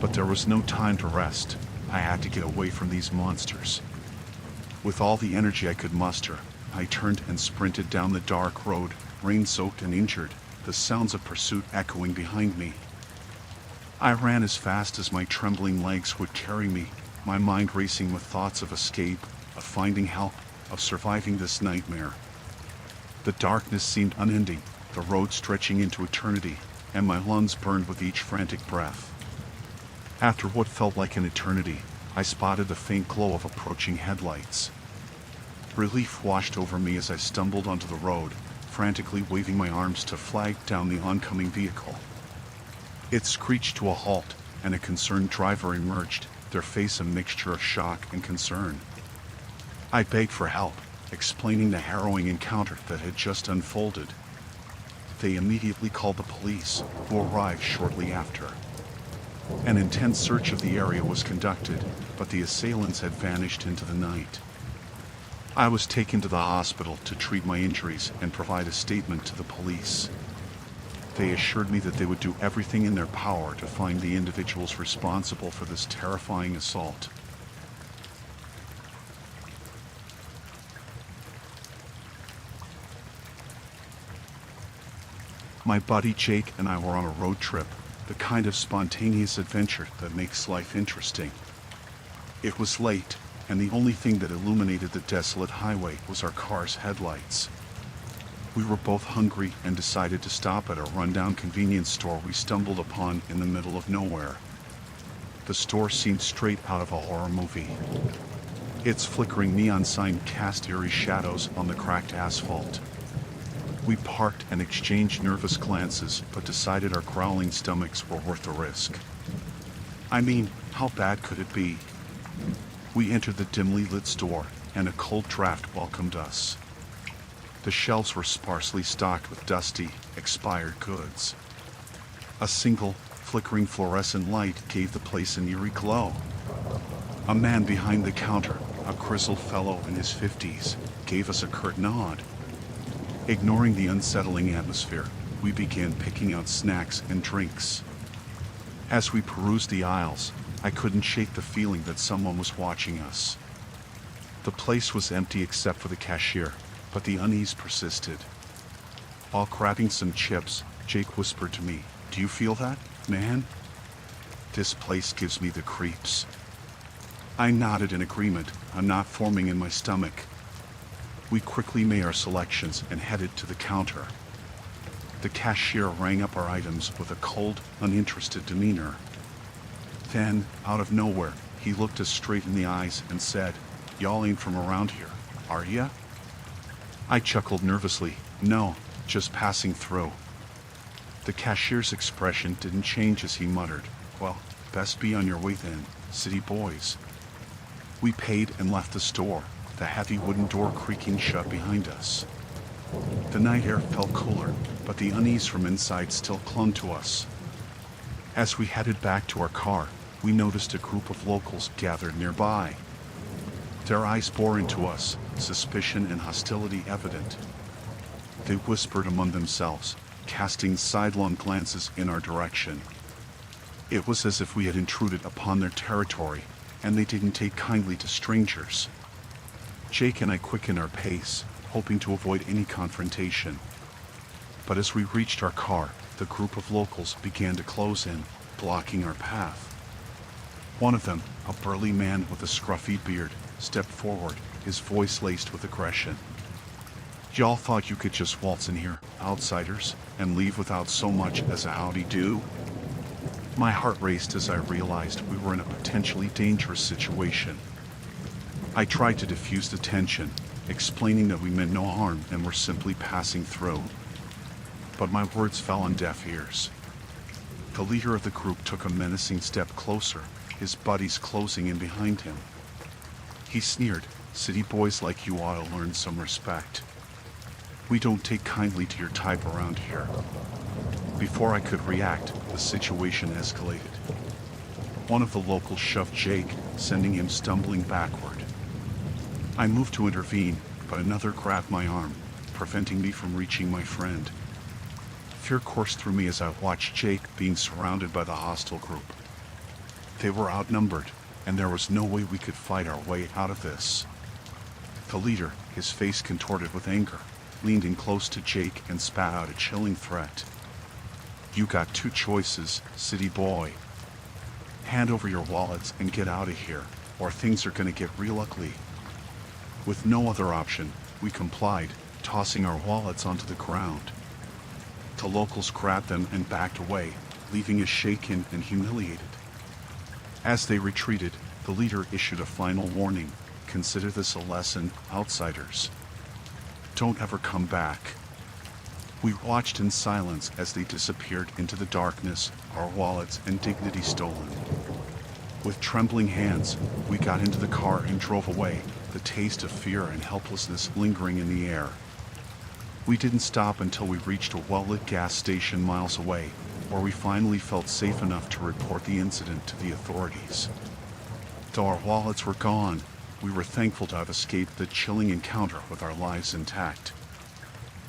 But there was no time to rest. I had to get away from these monsters. With all the energy I could muster, I turned and sprinted down the dark road, rain-soaked and injured, the sounds of pursuit echoing behind me. I ran as fast as my trembling legs would carry me, my mind racing with thoughts of escape, of finding help, of surviving this nightmare. The darkness seemed unending, the road stretching into eternity, and my lungs burned with each frantic breath. After what felt like an eternity, I spotted the faint glow of approaching headlights. Relief washed over me as I stumbled onto the road, frantically waving my arms to flag down the oncoming vehicle. It screeched to a halt, and a concerned driver emerged, their face a mixture of shock and concern. I begged for help, explaining the harrowing encounter that had just unfolded. They immediately called the police, who arrived shortly after. An intense search of the area was conducted, but the assailants had vanished into the night. I was taken to the hospital to treat my injuries and provide a statement to the police. They assured me that they would do everything in their power to find the individuals responsible for this terrifying assault. My buddy Jake and I were on a road trip, the kind of spontaneous adventure that makes life interesting. It was late, and the only thing that illuminated the desolate highway was our car's headlights. We were both hungry and decided to stop at a rundown convenience store we stumbled upon in the middle of nowhere. The store seemed straight out of a horror movie. Its flickering neon sign cast eerie shadows on the cracked asphalt. We parked and exchanged nervous glances, but decided our growling stomachs were worth the risk. I mean, how bad could it be? We entered the dimly lit store, and a cold draft welcomed us. The shelves were sparsely stocked with dusty, expired goods. A single, flickering fluorescent light gave the place an eerie glow. A man behind the counter, a grizzled fellow in his 50s, gave us a curt nod. Ignoring the unsettling atmosphere, we began picking out snacks and drinks. As we perused the aisles, I couldn't shake the feeling that someone was watching us. The place was empty except for the cashier, but the unease persisted. While grabbing some chips, Jake whispered to me, "Do you feel that, man? This place gives me the creeps." I nodded in agreement, a knot forming in my stomach. We quickly made our selections and headed to the counter. The cashier rang up our items with a cold, uninterested demeanor. Then, out of nowhere, he looked us straight in the eyes and said, "Y'all ain't from around here, are ya?" I chuckled nervously. "No, just passing through." The cashier's expression didn't change as he muttered, "Well, best be on your way then, city boys." We paid and left the store, the heavy wooden door creaking shut behind us. The night air felt cooler, but the unease from inside still clung to us. As we headed back to our car, we noticed a group of locals gathered nearby. Their eyes bore into us, suspicion and hostility evident. They whispered among themselves, casting sidelong glances in our direction. It was as if we had intruded upon their territory, and they didn't take kindly to strangers. Jake and I quickened our pace, hoping to avoid any confrontation. But as we reached our car, the group of locals began to close in, blocking our path. One of them, a burly man with a scruffy beard, stepped forward, his voice laced with aggression. "Y'all thought you could just waltz in here, outsiders, and leave without so much as a howdy do?" My heart raced as I realized we were in a potentially dangerous situation. I tried to diffuse the tension, explaining that we meant no harm and were simply passing through. But my words fell on deaf ears. The leader of the group took a menacing step closer, his buddies closing in behind him. He sneered, "City boys like you ought to learn some respect. We don't take kindly to your type around here." Before I could react, the situation escalated. One of the locals shoved Jake, sending him stumbling backward. I moved to intervene, but another grabbed my arm, preventing me from reaching my friend. Fear coursed through me as I watched Jake being surrounded by the hostile group. They were outnumbered, and there was no way we could fight our way out of this. The leader, his face contorted with anger, leaned in close to Jake and spat out a chilling threat. "You got two choices, city boy. Hand over your wallets and get out of here, or things are gonna get real ugly." With no other option, we complied, tossing our wallets onto the ground. The locals grabbed them and backed away, leaving us shaken and humiliated. As they retreated, the leader issued a final warning: "Consider this a lesson, outsiders. Don't ever come back." We watched in silence as they disappeared into the darkness, our wallets and dignity stolen. With trembling hands, we got into the car and drove away, the taste of fear and helplessness lingering in the air. We didn't stop until we reached a well-lit gas station miles away, where we finally felt safe enough to report the incident to the authorities. Though our wallets were gone, we were thankful to have escaped the chilling encounter with our lives intact.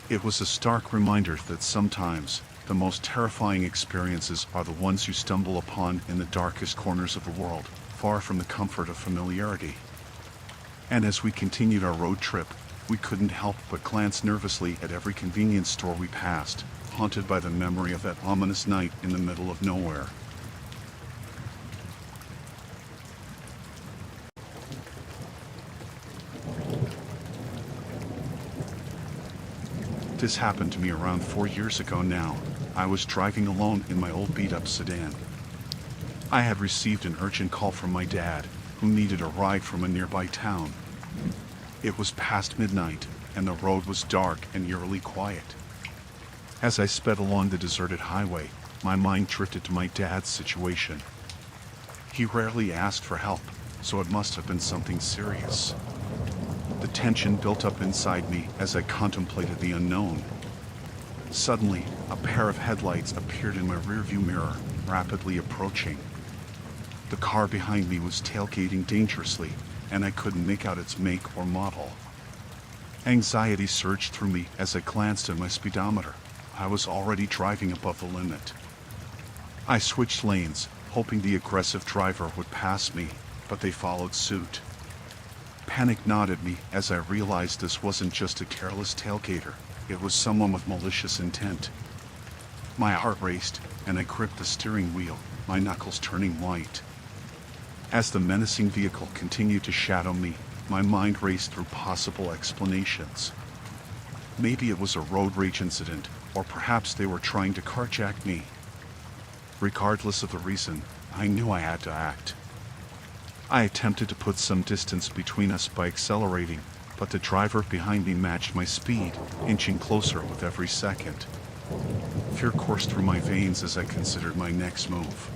It was a stark reminder that sometimes the most terrifying experiences are the ones you stumble upon in the darkest corners of the world, far from the comfort of familiarity. And as we continued our road trip, we couldn't help but glance nervously at every convenience store we passed, haunted by the memory of that ominous night in the middle of nowhere. This happened to me around 4 years ago now. I was driving alone in my old beat-up sedan. I had received an urgent call from my dad, who needed a ride from a nearby town. It was past midnight, and the road was dark and eerily quiet. As I sped along the deserted highway, my mind drifted to my dad's situation. He rarely asked for help, so it must have been something serious. The tension built up inside me as I contemplated the unknown. Suddenly, a pair of headlights appeared in my rearview mirror, rapidly approaching. The car behind me was tailgating dangerously, and I couldn't make out its make or model. Anxiety surged through me as I glanced at my speedometer. I was already driving above the limit. I switched lanes, hoping the aggressive driver would pass me, but they followed suit. Panic gnawed at me as I realized this wasn't just a careless tailgater, it was someone with malicious intent. My heart raced, and I gripped the steering wheel, my knuckles turning white. As the menacing vehicle continued to shadow me, my mind raced through possible explanations. Maybe it was a road rage incident, or perhaps they were trying to carjack me. Regardless of the reason, I knew I had to act. I attempted to put some distance between us by accelerating, but the driver behind me matched my speed, inching closer with every second. Fear coursed through my veins as I considered my next move.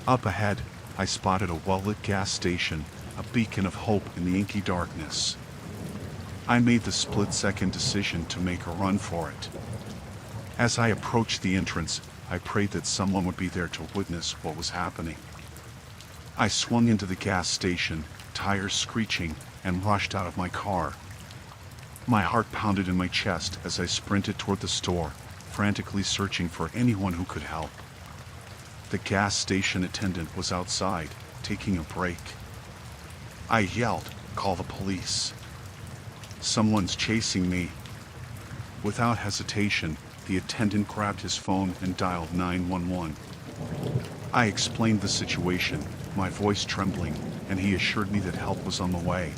Up ahead, I spotted a well-lit gas station, a beacon of hope in the inky darkness. I made the split-second decision to make a run for it. As I approached the entrance, I prayed that someone would be there to witness what was happening. I swung into the gas station, tires screeching, and rushed out of my car. My heart pounded in my chest as I sprinted toward the store, frantically searching for anyone who could help. The gas station attendant was outside, taking a break. I yelled, "Call the police. Someone's chasing me." Without hesitation, the attendant grabbed his phone and dialed 911. I explained the situation, my voice trembling, and he assured me that help was on the way.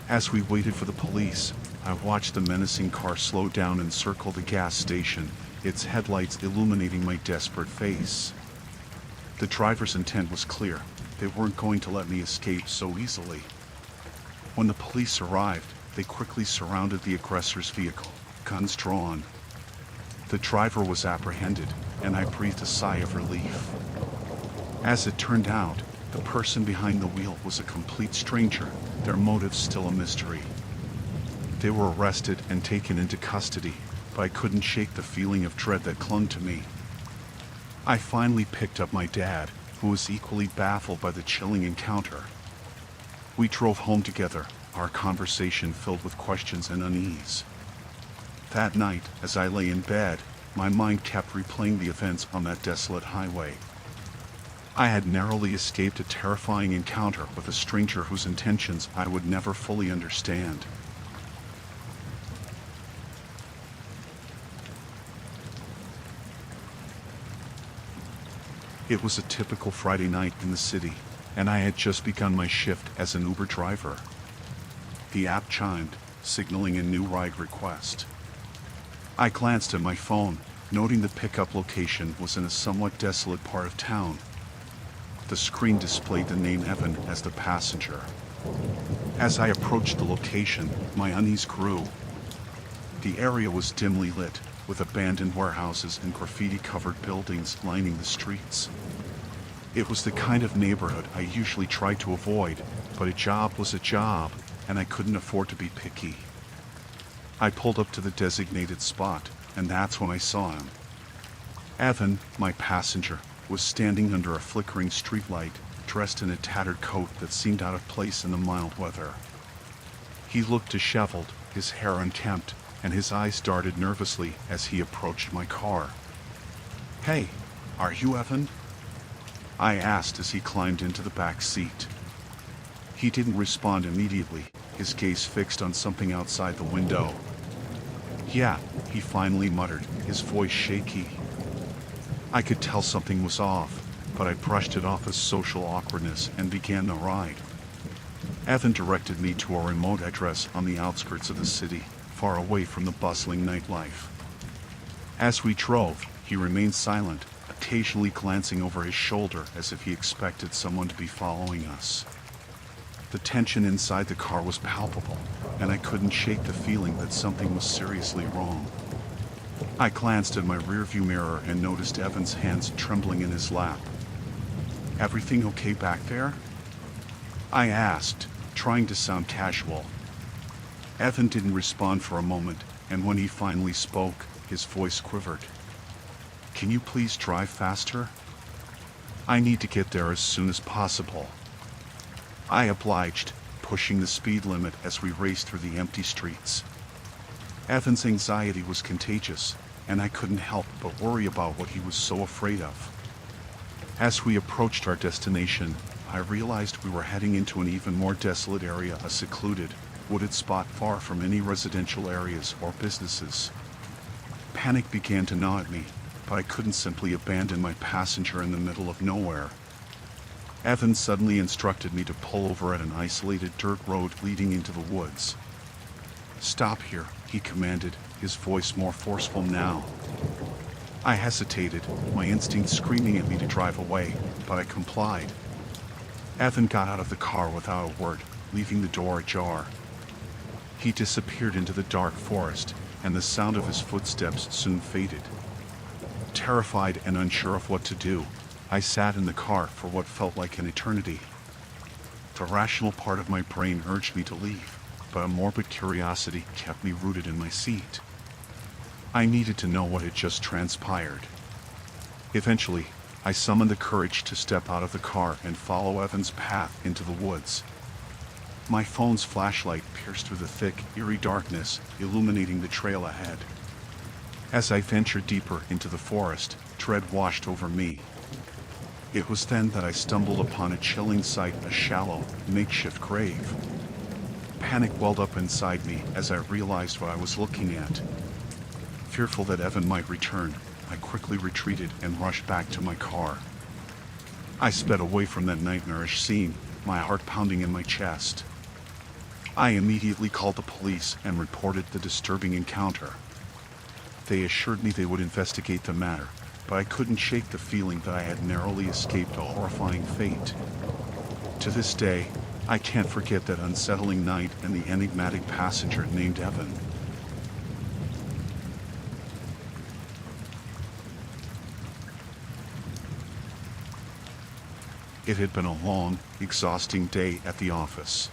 As we waited for the police, I watched the menacing car slow down and circle the gas station, its headlights illuminating my desperate face. The driver's intent was clear. They weren't going to let me escape so easily. When the police arrived, they quickly surrounded the aggressor's vehicle, guns drawn. The driver was apprehended, and I breathed a sigh of relief. As it turned out, the person behind the wheel was a complete stranger, their motives still a mystery. They were arrested and taken into custody, but I couldn't shake the feeling of dread that clung to me. I finally picked up my dad, who was equally baffled by the chilling encounter. We drove home together, our conversation filled with questions and unease. That night, as I lay in bed, my mind kept replaying the events on that desolate highway. I had narrowly escaped a terrifying encounter with a stranger whose intentions I would never fully understand. It was a typical Friday night in the city, and I had just begun my shift as an Uber driver. The app chimed, signaling a new ride request. I glanced at my phone, noting the pickup location was in a somewhat desolate part of town. The screen displayed the name Evan as the passenger. As I approached the location, my unease grew. The area was dimly lit, with abandoned warehouses and graffiti-covered buildings lining the streets. It was the kind of neighborhood I usually try to avoid, but a job was a job, and I couldn't afford to be picky. I pulled up to the designated spot, and that's when I saw him. Evan, my passenger, was standing under a flickering streetlight, dressed in a tattered coat that seemed out of place in the mild weather. He looked disheveled, his hair unkempt, and his eyes darted nervously as he approached my car. "Hey, are you Evan?" I asked as he climbed into the back seat. He didn't respond immediately, his gaze fixed on something outside the window. "Yeah," he finally muttered, his voice shaky. I could tell something was off, but I brushed it off as social awkwardness and began the ride. Evan directed me to a remote address on the outskirts of the city, far away from the bustling nightlife. As we drove, he remained silent, occasionally glancing over his shoulder as if he expected someone to be following us. The tension inside the car was palpable, and I couldn't shake the feeling that something was seriously wrong. I glanced at my rearview mirror and noticed Evan's hands trembling in his lap. "Everything okay back there?" I asked, trying to sound casual. Evan didn't respond for a moment, and when he finally spoke, his voice quivered. "Can you please drive faster? I need to get there as soon as possible." I obliged, pushing the speed limit as we raced through the empty streets. Evan's anxiety was contagious, and I couldn't help but worry about what he was so afraid of. As we approached our destination, I realized we were heading into an even more desolate area, a secluded, wooded spot far from any residential areas or businesses. Panic began to gnaw at me, but I couldn't simply abandon my passenger in the middle of nowhere. Evan suddenly instructed me to pull over at an isolated dirt road leading into the woods. "Stop here," he commanded, his voice more forceful now. I hesitated, my instinct screaming at me to drive away, but I complied. Evan got out of the car without a word, leaving the door ajar. He disappeared into the dark forest, and the sound of his footsteps soon faded. Terrified and unsure of what to do, I sat in the car for what felt like an eternity. The rational part of my brain urged me to leave, but a morbid curiosity kept me rooted in my seat. I needed to know what had just transpired. Eventually, I summoned the courage to step out of the car and follow Evan's path into the woods. My phone's flashlight pierced through the thick, eerie darkness, illuminating the trail ahead. As I ventured deeper into the forest, dread washed over me. It was then that I stumbled upon a chilling sight, a shallow, makeshift grave. Panic welled up inside me as I realized what I was looking at. Fearful that Evan might return, I quickly retreated and rushed back to my car. I sped away from that nightmarish scene, my heart pounding in my chest. I immediately called the police and reported the disturbing encounter. They assured me they would investigate the matter, but I couldn't shake the feeling that I had narrowly escaped a horrifying fate. To this day, I can't forget that unsettling night and the enigmatic passenger named Evan. It had been a long, exhausting day at the office.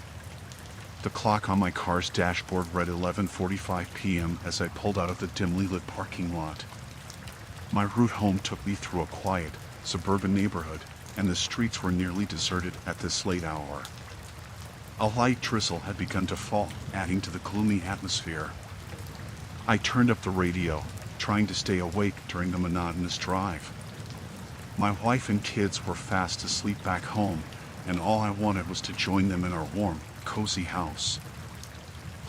The clock on my car's dashboard read 11:45 p.m. as I pulled out of the dimly lit parking lot. My route home took me through a quiet, suburban neighborhood, and the streets were nearly deserted at this late hour. A light drizzle had begun to fall, adding to the gloomy atmosphere. I turned up the radio, trying to stay awake during the monotonous drive. My wife and kids were fast asleep back home, and all I wanted was to join them in our warm, cozy house.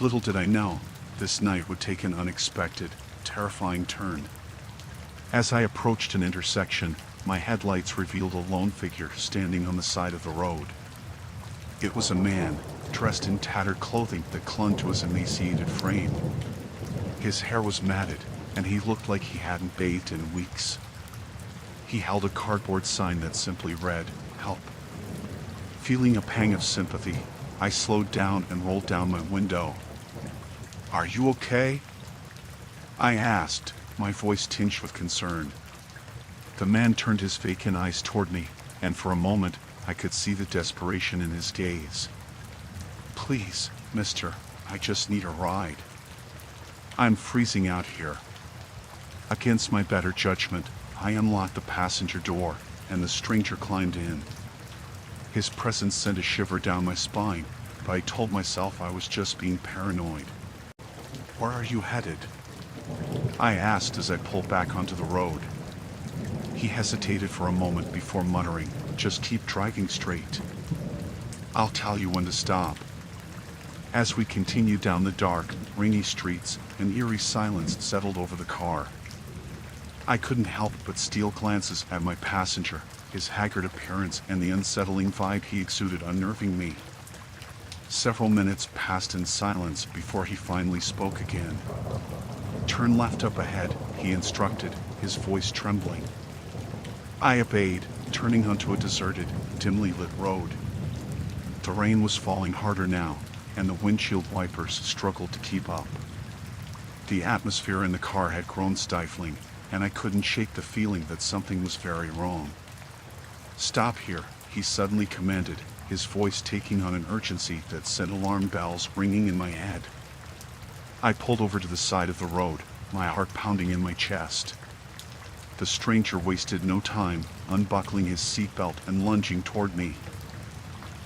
Little did I know, this night would take an unexpected, terrifying turn. As I approached an intersection, my headlights revealed a lone figure standing on the side of the road. It was a man, dressed in tattered clothing that clung to his emaciated frame. His hair was matted, and he looked like he hadn't bathed in weeks. He held a cardboard sign that simply read, "Help." Feeling a pang of sympathy, I slowed down and rolled down my window. "Are you okay?" I asked, my voice tinged with concern. The man turned his vacant eyes toward me, and for a moment, I could see the desperation in his gaze. "Please, mister, I just need a ride. I'm freezing out here." Against my better judgment, I unlocked the passenger door, and the stranger climbed in. His presence sent a shiver down my spine, but I told myself I was just being paranoid. "Where are you headed?" I asked as I pulled back onto the road. He hesitated for a moment before muttering, "Just keep driving straight. I'll tell you when to stop." As we continued down the dark, rainy streets, an eerie silence settled over the car. I couldn't help but steal glances at my passenger, his haggard appearance and the unsettling vibe he exuded unnerving me. Several minutes passed in silence before he finally spoke again. "Turn left up ahead," he instructed, his voice trembling. I obeyed, turning onto a deserted, dimly lit road. The rain was falling harder now, and the windshield wipers struggled to keep up. The atmosphere in the car had grown stifling, and I couldn't shake the feeling that something was very wrong. "Stop here," he suddenly commanded, his voice taking on an urgency that sent alarm bells ringing in my head. I pulled over to the side of the road, my heart pounding in my chest. The stranger wasted no time, unbuckling his seatbelt and lunging toward me.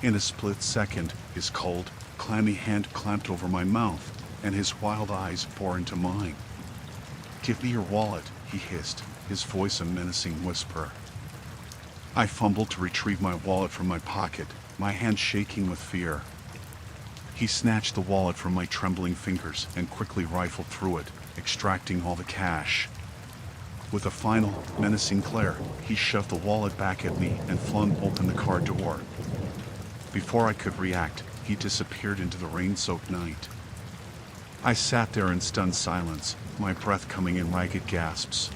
In a split second, his cold, clammy hand clamped over my mouth, and his wild eyes bore into mine. "Give me your wallet," he hissed, his voice a menacing whisper. I fumbled to retrieve my wallet from my pocket, my hand shaking with fear. He snatched the wallet from my trembling fingers and quickly rifled through it, extracting all the cash. With a final, menacing glare, he shoved the wallet back at me and flung open the car door. Before I could react, he disappeared into the rain-soaked night. I sat there in stunned silence, my breath coming in ragged gasps.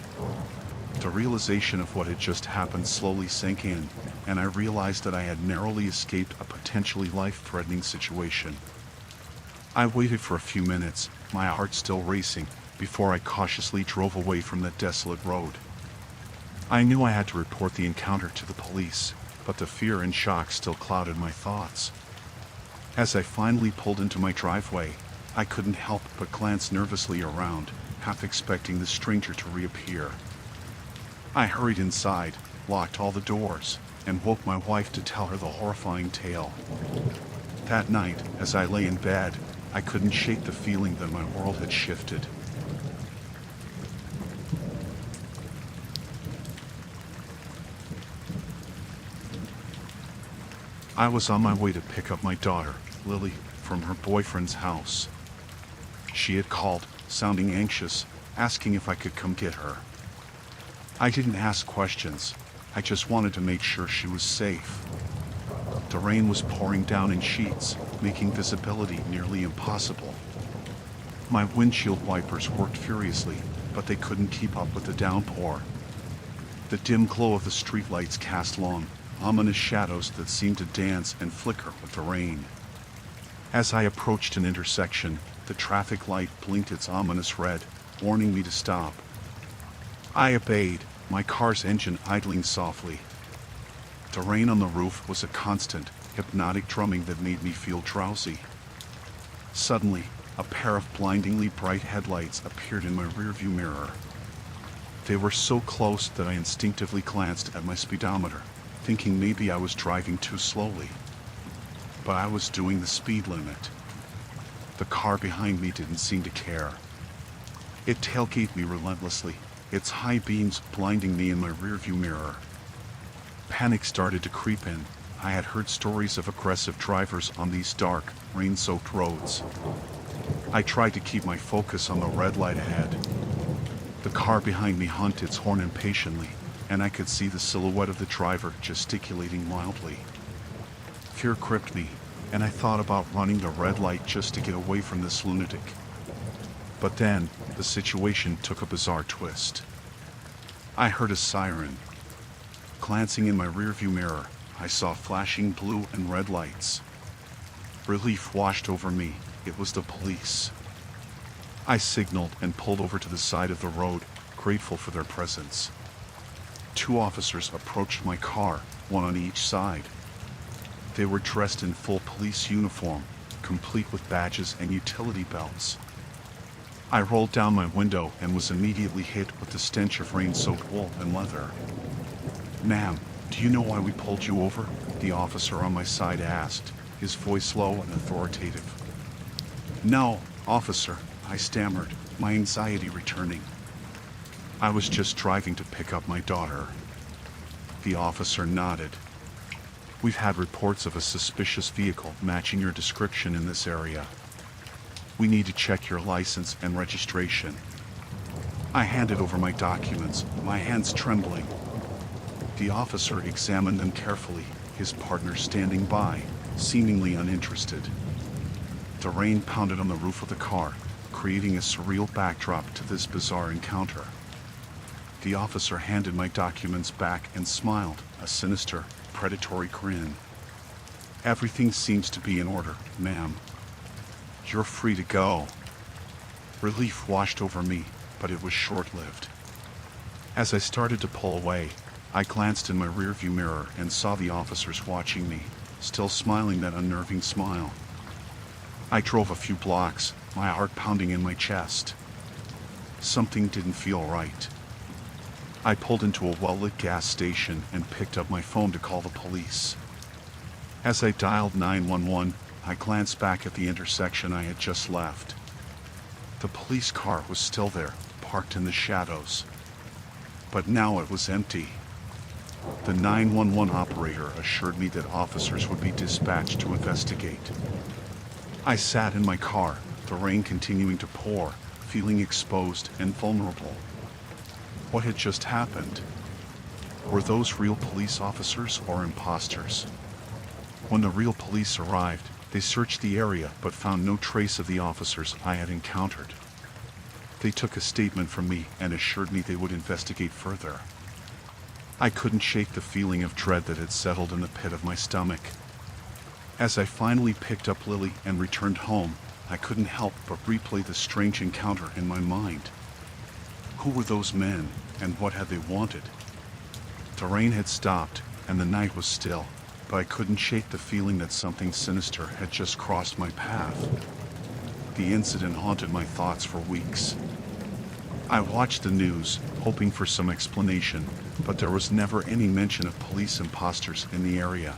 The realization of what had just happened slowly sank in, and I realized that I had narrowly escaped a potentially life-threatening situation. I waited for a few minutes, my heart still racing, before I cautiously drove away from that desolate road. I knew I had to report the encounter to the police, but the fear and shock still clouded my thoughts. As I finally pulled into my driveway, I couldn't help but glance nervously around, half expecting the stranger to reappear. I hurried inside, locked all the doors, and woke my wife to tell her the horrifying tale. That night, as I lay in bed, I couldn't shake the feeling that my world had shifted. I was on my way to pick up my daughter, Lily, from her boyfriend's house. She had called, sounding anxious, asking if I could come get her. I didn't ask questions. I just wanted to make sure she was safe. The rain was pouring down in sheets, making visibility nearly impossible. My windshield wipers worked furiously, but they couldn't keep up with the downpour. The dim glow of the streetlights cast long, ominous shadows that seemed to dance and flicker with the rain. As I approached an intersection, the traffic light blinked its ominous red, warning me to stop. I obeyed, my car's engine idling softly. The rain on the roof was a constant, hypnotic drumming that made me feel drowsy. Suddenly, a pair of blindingly bright headlights appeared in my rearview mirror. They were so close that I instinctively glanced at my speedometer, thinking maybe I was driving too slowly. But I was doing the speed limit. The car behind me didn't seem to care. It tailgated me relentlessly, its high beams blinding me in my rearview mirror. Panic started to creep in. I had heard stories of aggressive drivers on these dark, rain-soaked roads. I tried to keep my focus on the red light ahead. The car behind me honked its horn impatiently, and I could see the silhouette of the driver gesticulating wildly. Fear gripped me, and I thought about running the red light just to get away from this lunatic. But then, the situation took a bizarre twist. I heard a siren. Glancing in my rearview mirror, I saw flashing blue and red lights. Relief washed over me. It was the police. I signaled and pulled over to the side of the road, grateful for their presence. 2 officers approached my car, one on each side. They were dressed in full police uniform, complete with badges and utility belts. I rolled down my window and was immediately hit with the stench of rain-soaked wool and leather. "Ma'am, do you know why we pulled you over?" the officer on my side asked, his voice low and authoritative. "No, officer," I stammered, my anxiety returning. "I was just driving to pick up my daughter." The officer nodded. "We've had reports of a suspicious vehicle matching your description in this area. We need to check your license and registration." I handed over my documents, my hands trembling. The officer examined them carefully, his partner standing by, seemingly uninterested. The rain pounded on the roof of the car, creating a surreal backdrop to this bizarre encounter. The officer handed my documents back and smiled, a sinister, predatory grin. "Everything seems to be in order, ma'am. You're free to go." Relief washed over me, but it was short-lived. As I started to pull away, I glanced in my rearview mirror and saw the officers watching me, still smiling that unnerving smile. I drove a few blocks, my heart pounding in my chest. Something didn't feel right. I pulled into a well-lit gas station and picked up my phone to call the police. As I dialed 911, I glanced back at the intersection I had just left. The police car was still there, parked in the shadows. But now it was empty. The 911 operator assured me that officers would be dispatched to investigate. I sat in my car, the rain continuing to pour, feeling exposed and vulnerable. What had just happened? Were those real police officers or imposters? When the real police arrived, they searched the area but found no trace of the officers I had encountered. They took a statement from me and assured me they would investigate further. I couldn't shake the feeling of dread that had settled in the pit of my stomach. As I finally picked up Lily and returned home, I couldn't help but replay the strange encounter in my mind. Who were those men, and what had they wanted? The rain had stopped, and the night was still, but I couldn't shake the feeling that something sinister had just crossed my path. The incident haunted my thoughts for weeks. I watched the news, hoping for some explanation, but there was never any mention of police imposters in the area.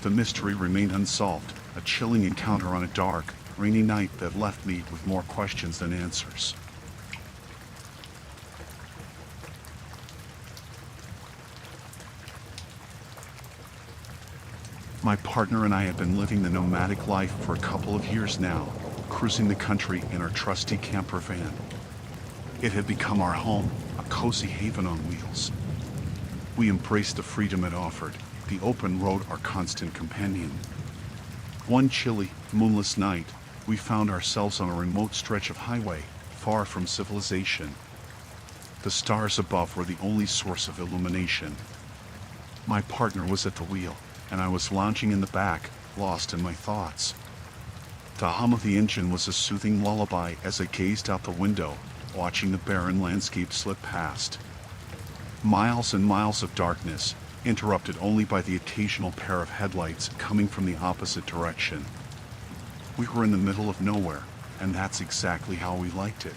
The mystery remained unsolved, a chilling encounter on a dark, rainy night that left me with more questions than answers. My partner and I had been living the nomadic life for a couple of years now, cruising the country in our trusty camper van. It had become our home, a cozy haven on wheels. We embraced the freedom it offered, the open road our constant companion. One chilly, moonless night, we found ourselves on a remote stretch of highway, far from civilization. The stars above were the only source of illumination. My partner was at the wheel, and I was lounging in the back, lost in my thoughts. The hum of the engine was a soothing lullaby as I gazed out the window, watching the barren landscape slip past. Miles and miles of darkness, interrupted only by the occasional pair of headlights coming from the opposite direction. We were in the middle of nowhere, and that's exactly how we liked it.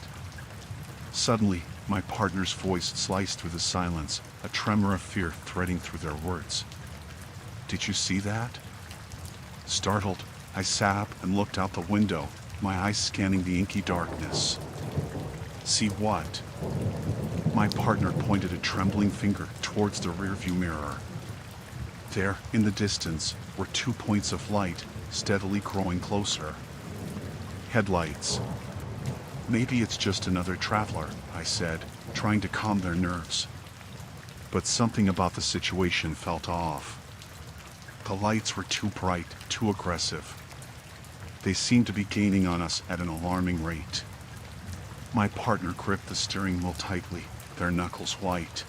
Suddenly, my partner's voice sliced through the silence, a tremor of fear threading through their words. "Did you see that?" Startled, I sat up and looked out the window, my eyes scanning the inky darkness. "See what?" My partner pointed a trembling finger towards the rearview mirror. There, in the distance, were 2 points of light, steadily growing closer. Headlights. "Maybe it's just another traveler," I said, trying to calm their nerves. But something about the situation felt off. The lights were too bright, too aggressive. They seemed to be gaining on us at an alarming rate. My partner gripped the steering wheel tightly, their knuckles white.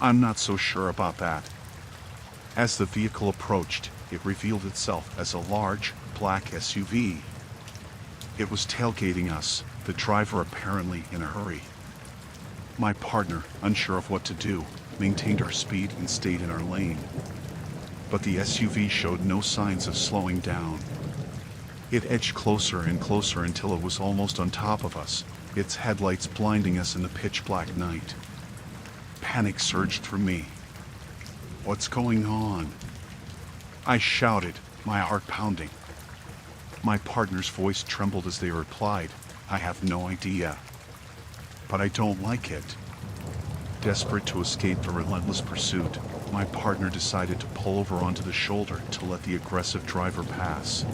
"I'm not so sure about that." As the vehicle approached, it revealed itself as a large, black SUV. It was tailgating us, the driver apparently in a hurry. My partner, unsure of what to do, maintained our speed and stayed in our lane. But the SUV showed no signs of slowing down. It edged closer and closer until it was almost on top of us, its headlights blinding us in the pitch-black night. Panic surged through me. "What's going on?" I shouted, my heart pounding. My partner's voice trembled as they replied, "I have no idea. But I don't like it." Desperate to escape the relentless pursuit, my partner decided to pull over onto the shoulder to let the aggressive driver pass.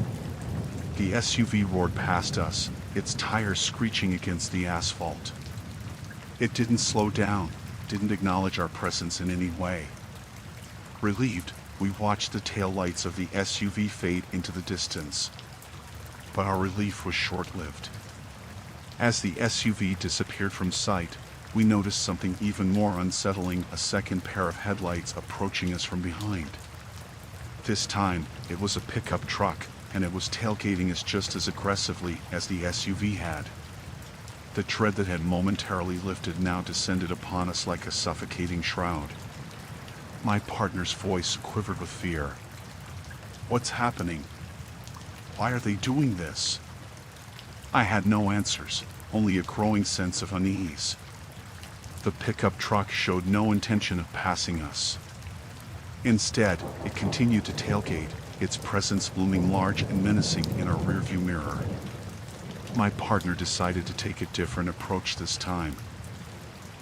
The SUV roared past us, its tires screeching against the asphalt. It didn't slow down, didn't acknowledge our presence in any way. Relieved, we watched the taillights of the SUV fade into the distance. But our relief was short-lived. As the SUV disappeared from sight, we noticed something even more unsettling, a second pair of headlights approaching us from behind. This time, it was a pickup truck, and it was tailgating us just as aggressively as the SUV had. The dread that had momentarily lifted now descended upon us like a suffocating shroud. My partner's voice quivered with fear. "What's happening? Why are they doing this?" I had no answers, only a growing sense of unease. The pickup truck showed no intention of passing us. Instead, it continued to tailgate, its presence looming large and menacing in our rearview mirror. My partner decided to take a different approach this time.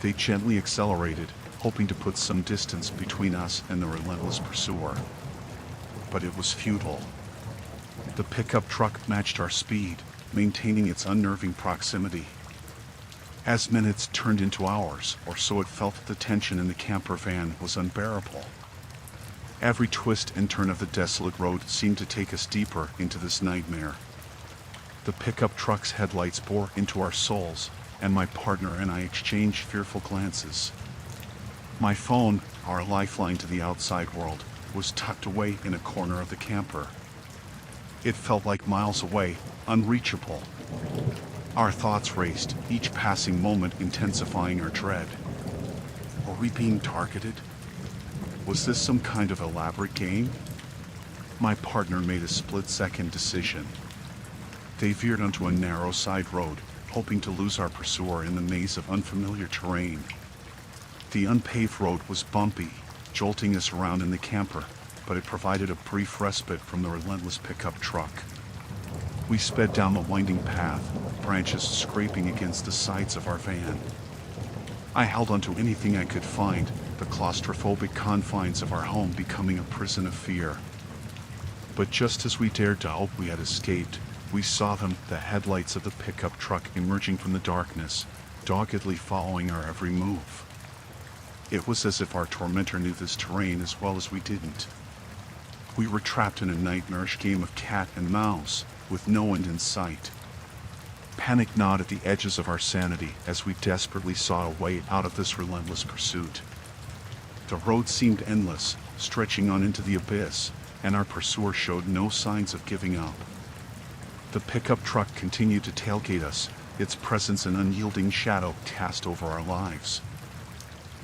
They gently accelerated, hoping to put some distance between us and the relentless pursuer. But it was futile. The pickup truck matched our speed, maintaining its unnerving proximity. As minutes turned into hours, or so it felt, the tension in the camper van was unbearable. Every twist and turn of the desolate road seemed to take us deeper into this nightmare. The pickup truck's headlights bore into our souls, and my partner and I exchanged fearful glances. My phone, our lifeline to the outside world, was tucked away in a corner of the camper. It felt like miles away, unreachable. Our thoughts raced, each passing moment intensifying our dread. Were we being targeted? Was this some kind of elaborate game? My partner made a split-second decision. They veered onto a narrow side road, hoping to lose our pursuer in the maze of unfamiliar terrain. The unpaved road was bumpy, jolting us around in the camper, but it provided a brief respite from the relentless pickup truck. We sped down the winding path, branches scraping against the sides of our van. I held onto anything I could find, the claustrophobic confines of our home becoming a prison of fear. But just as we dared to hope we had escaped, we saw them, the headlights of the pickup truck emerging from the darkness, doggedly following our every move. It was as if our tormentor knew this terrain as well as we didn't. We were trapped in a nightmarish game of cat and mouse, with no end in sight. Panic gnawed at the edges of our sanity as we desperately sought a way out of this relentless pursuit. The road seemed endless, stretching on into the abyss, and our pursuer showed no signs of giving up. The pickup truck continued to tailgate us, its presence an unyielding shadow cast over our lives.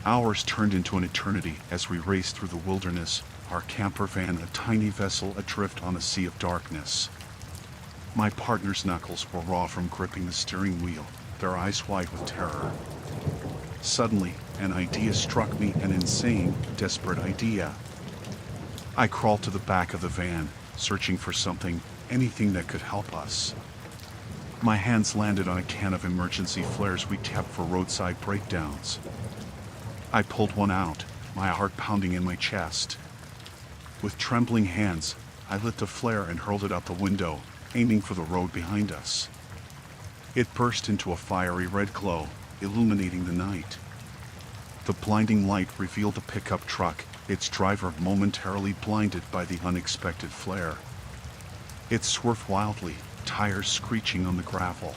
Hours turned into an eternity as we raced through the wilderness, our camper van a tiny vessel adrift on a sea of darkness. My partner's knuckles were raw from gripping the steering wheel, their eyes wide with terror. Suddenly, an idea struck me, an insane, desperate idea. I crawled to the back of the van, searching for something, anything that could help us. My hands landed on a can of emergency flares we kept for roadside breakdowns. I pulled one out, my heart pounding in my chest. With trembling hands, I lit the flare and hurled it out the window, aiming for the road behind us. It burst into a fiery red glow, illuminating the night. The blinding light revealed the pickup truck, its driver momentarily blinded by the unexpected flare. It swerved wildly, tires screeching on the gravel.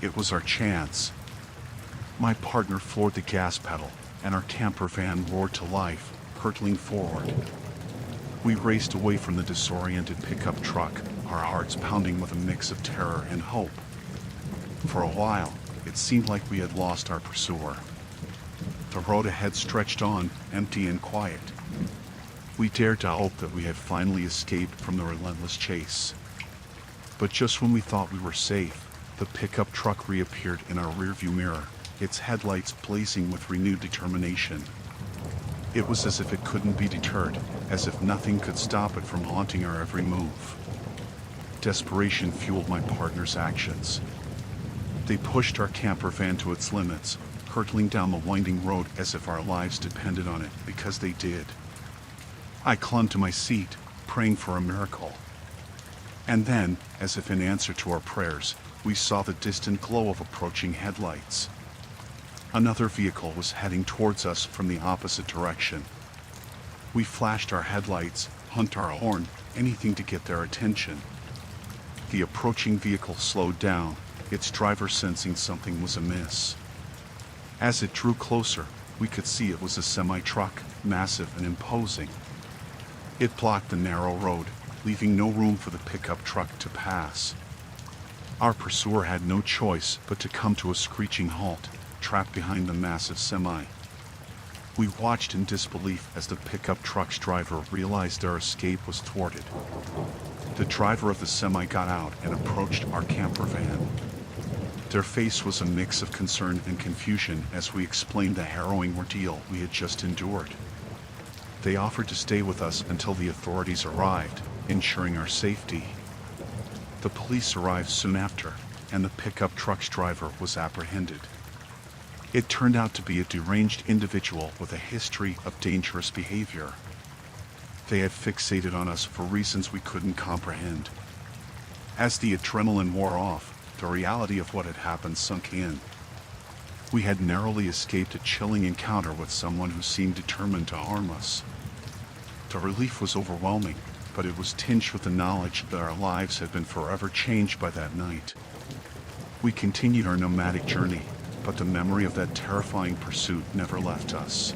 It was our chance. My partner floored the gas pedal, and our camper van roared to life, hurtling forward. We raced away from the disoriented pickup truck, our hearts pounding with a mix of terror and hope. For a while, it seemed like we had lost our pursuer. The road ahead stretched on, empty and quiet. We dared to hope that we had finally escaped from the relentless chase. But just when we thought we were safe, the pickup truck reappeared in our rearview mirror, its headlights blazing with renewed determination. It was as if it couldn't be deterred, as if nothing could stop it from haunting our every move. Desperation fueled my partner's actions. They pushed our camper van to its limits, hurtling down the winding road as if our lives depended on it, because they did. I clung to my seat, praying for a miracle. And then, as if in answer to our prayers, we saw the distant glow of approaching headlights. Another vehicle was heading towards us from the opposite direction. We flashed our headlights, honked our horn, anything to get their attention. The approaching vehicle slowed down, its driver sensing something was amiss. As it drew closer, we could see it was a semi-truck, massive and imposing. It blocked the narrow road, leaving no room for the pickup truck to pass. Our pursuer had no choice but to come to a screeching halt, trapped behind the massive semi. We watched in disbelief as the pickup truck's driver realized their escape was thwarted. The driver of the semi got out and approached our camper van. Their face was a mix of concern and confusion as we explained the harrowing ordeal we had just endured. They offered to stay with us until the authorities arrived, ensuring our safety. The police arrived soon after, and the pickup truck's driver was apprehended. It turned out to be a deranged individual with a history of dangerous behavior. They had fixated on us for reasons we couldn't comprehend. As the adrenaline wore off, the reality of what had happened sunk in. We had narrowly escaped a chilling encounter with someone who seemed determined to harm us. The relief was overwhelming, but it was tinged with the knowledge that our lives had been forever changed by that night. We continued our nomadic journey, but the memory of that terrifying pursuit never left us.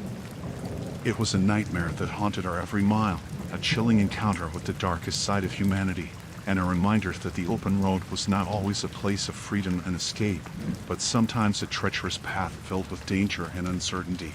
It was a nightmare that haunted our every mile, a chilling encounter with the darkest side of humanity, and a reminder that the open road was not always a place of freedom and escape, but sometimes a treacherous path filled with danger and uncertainty.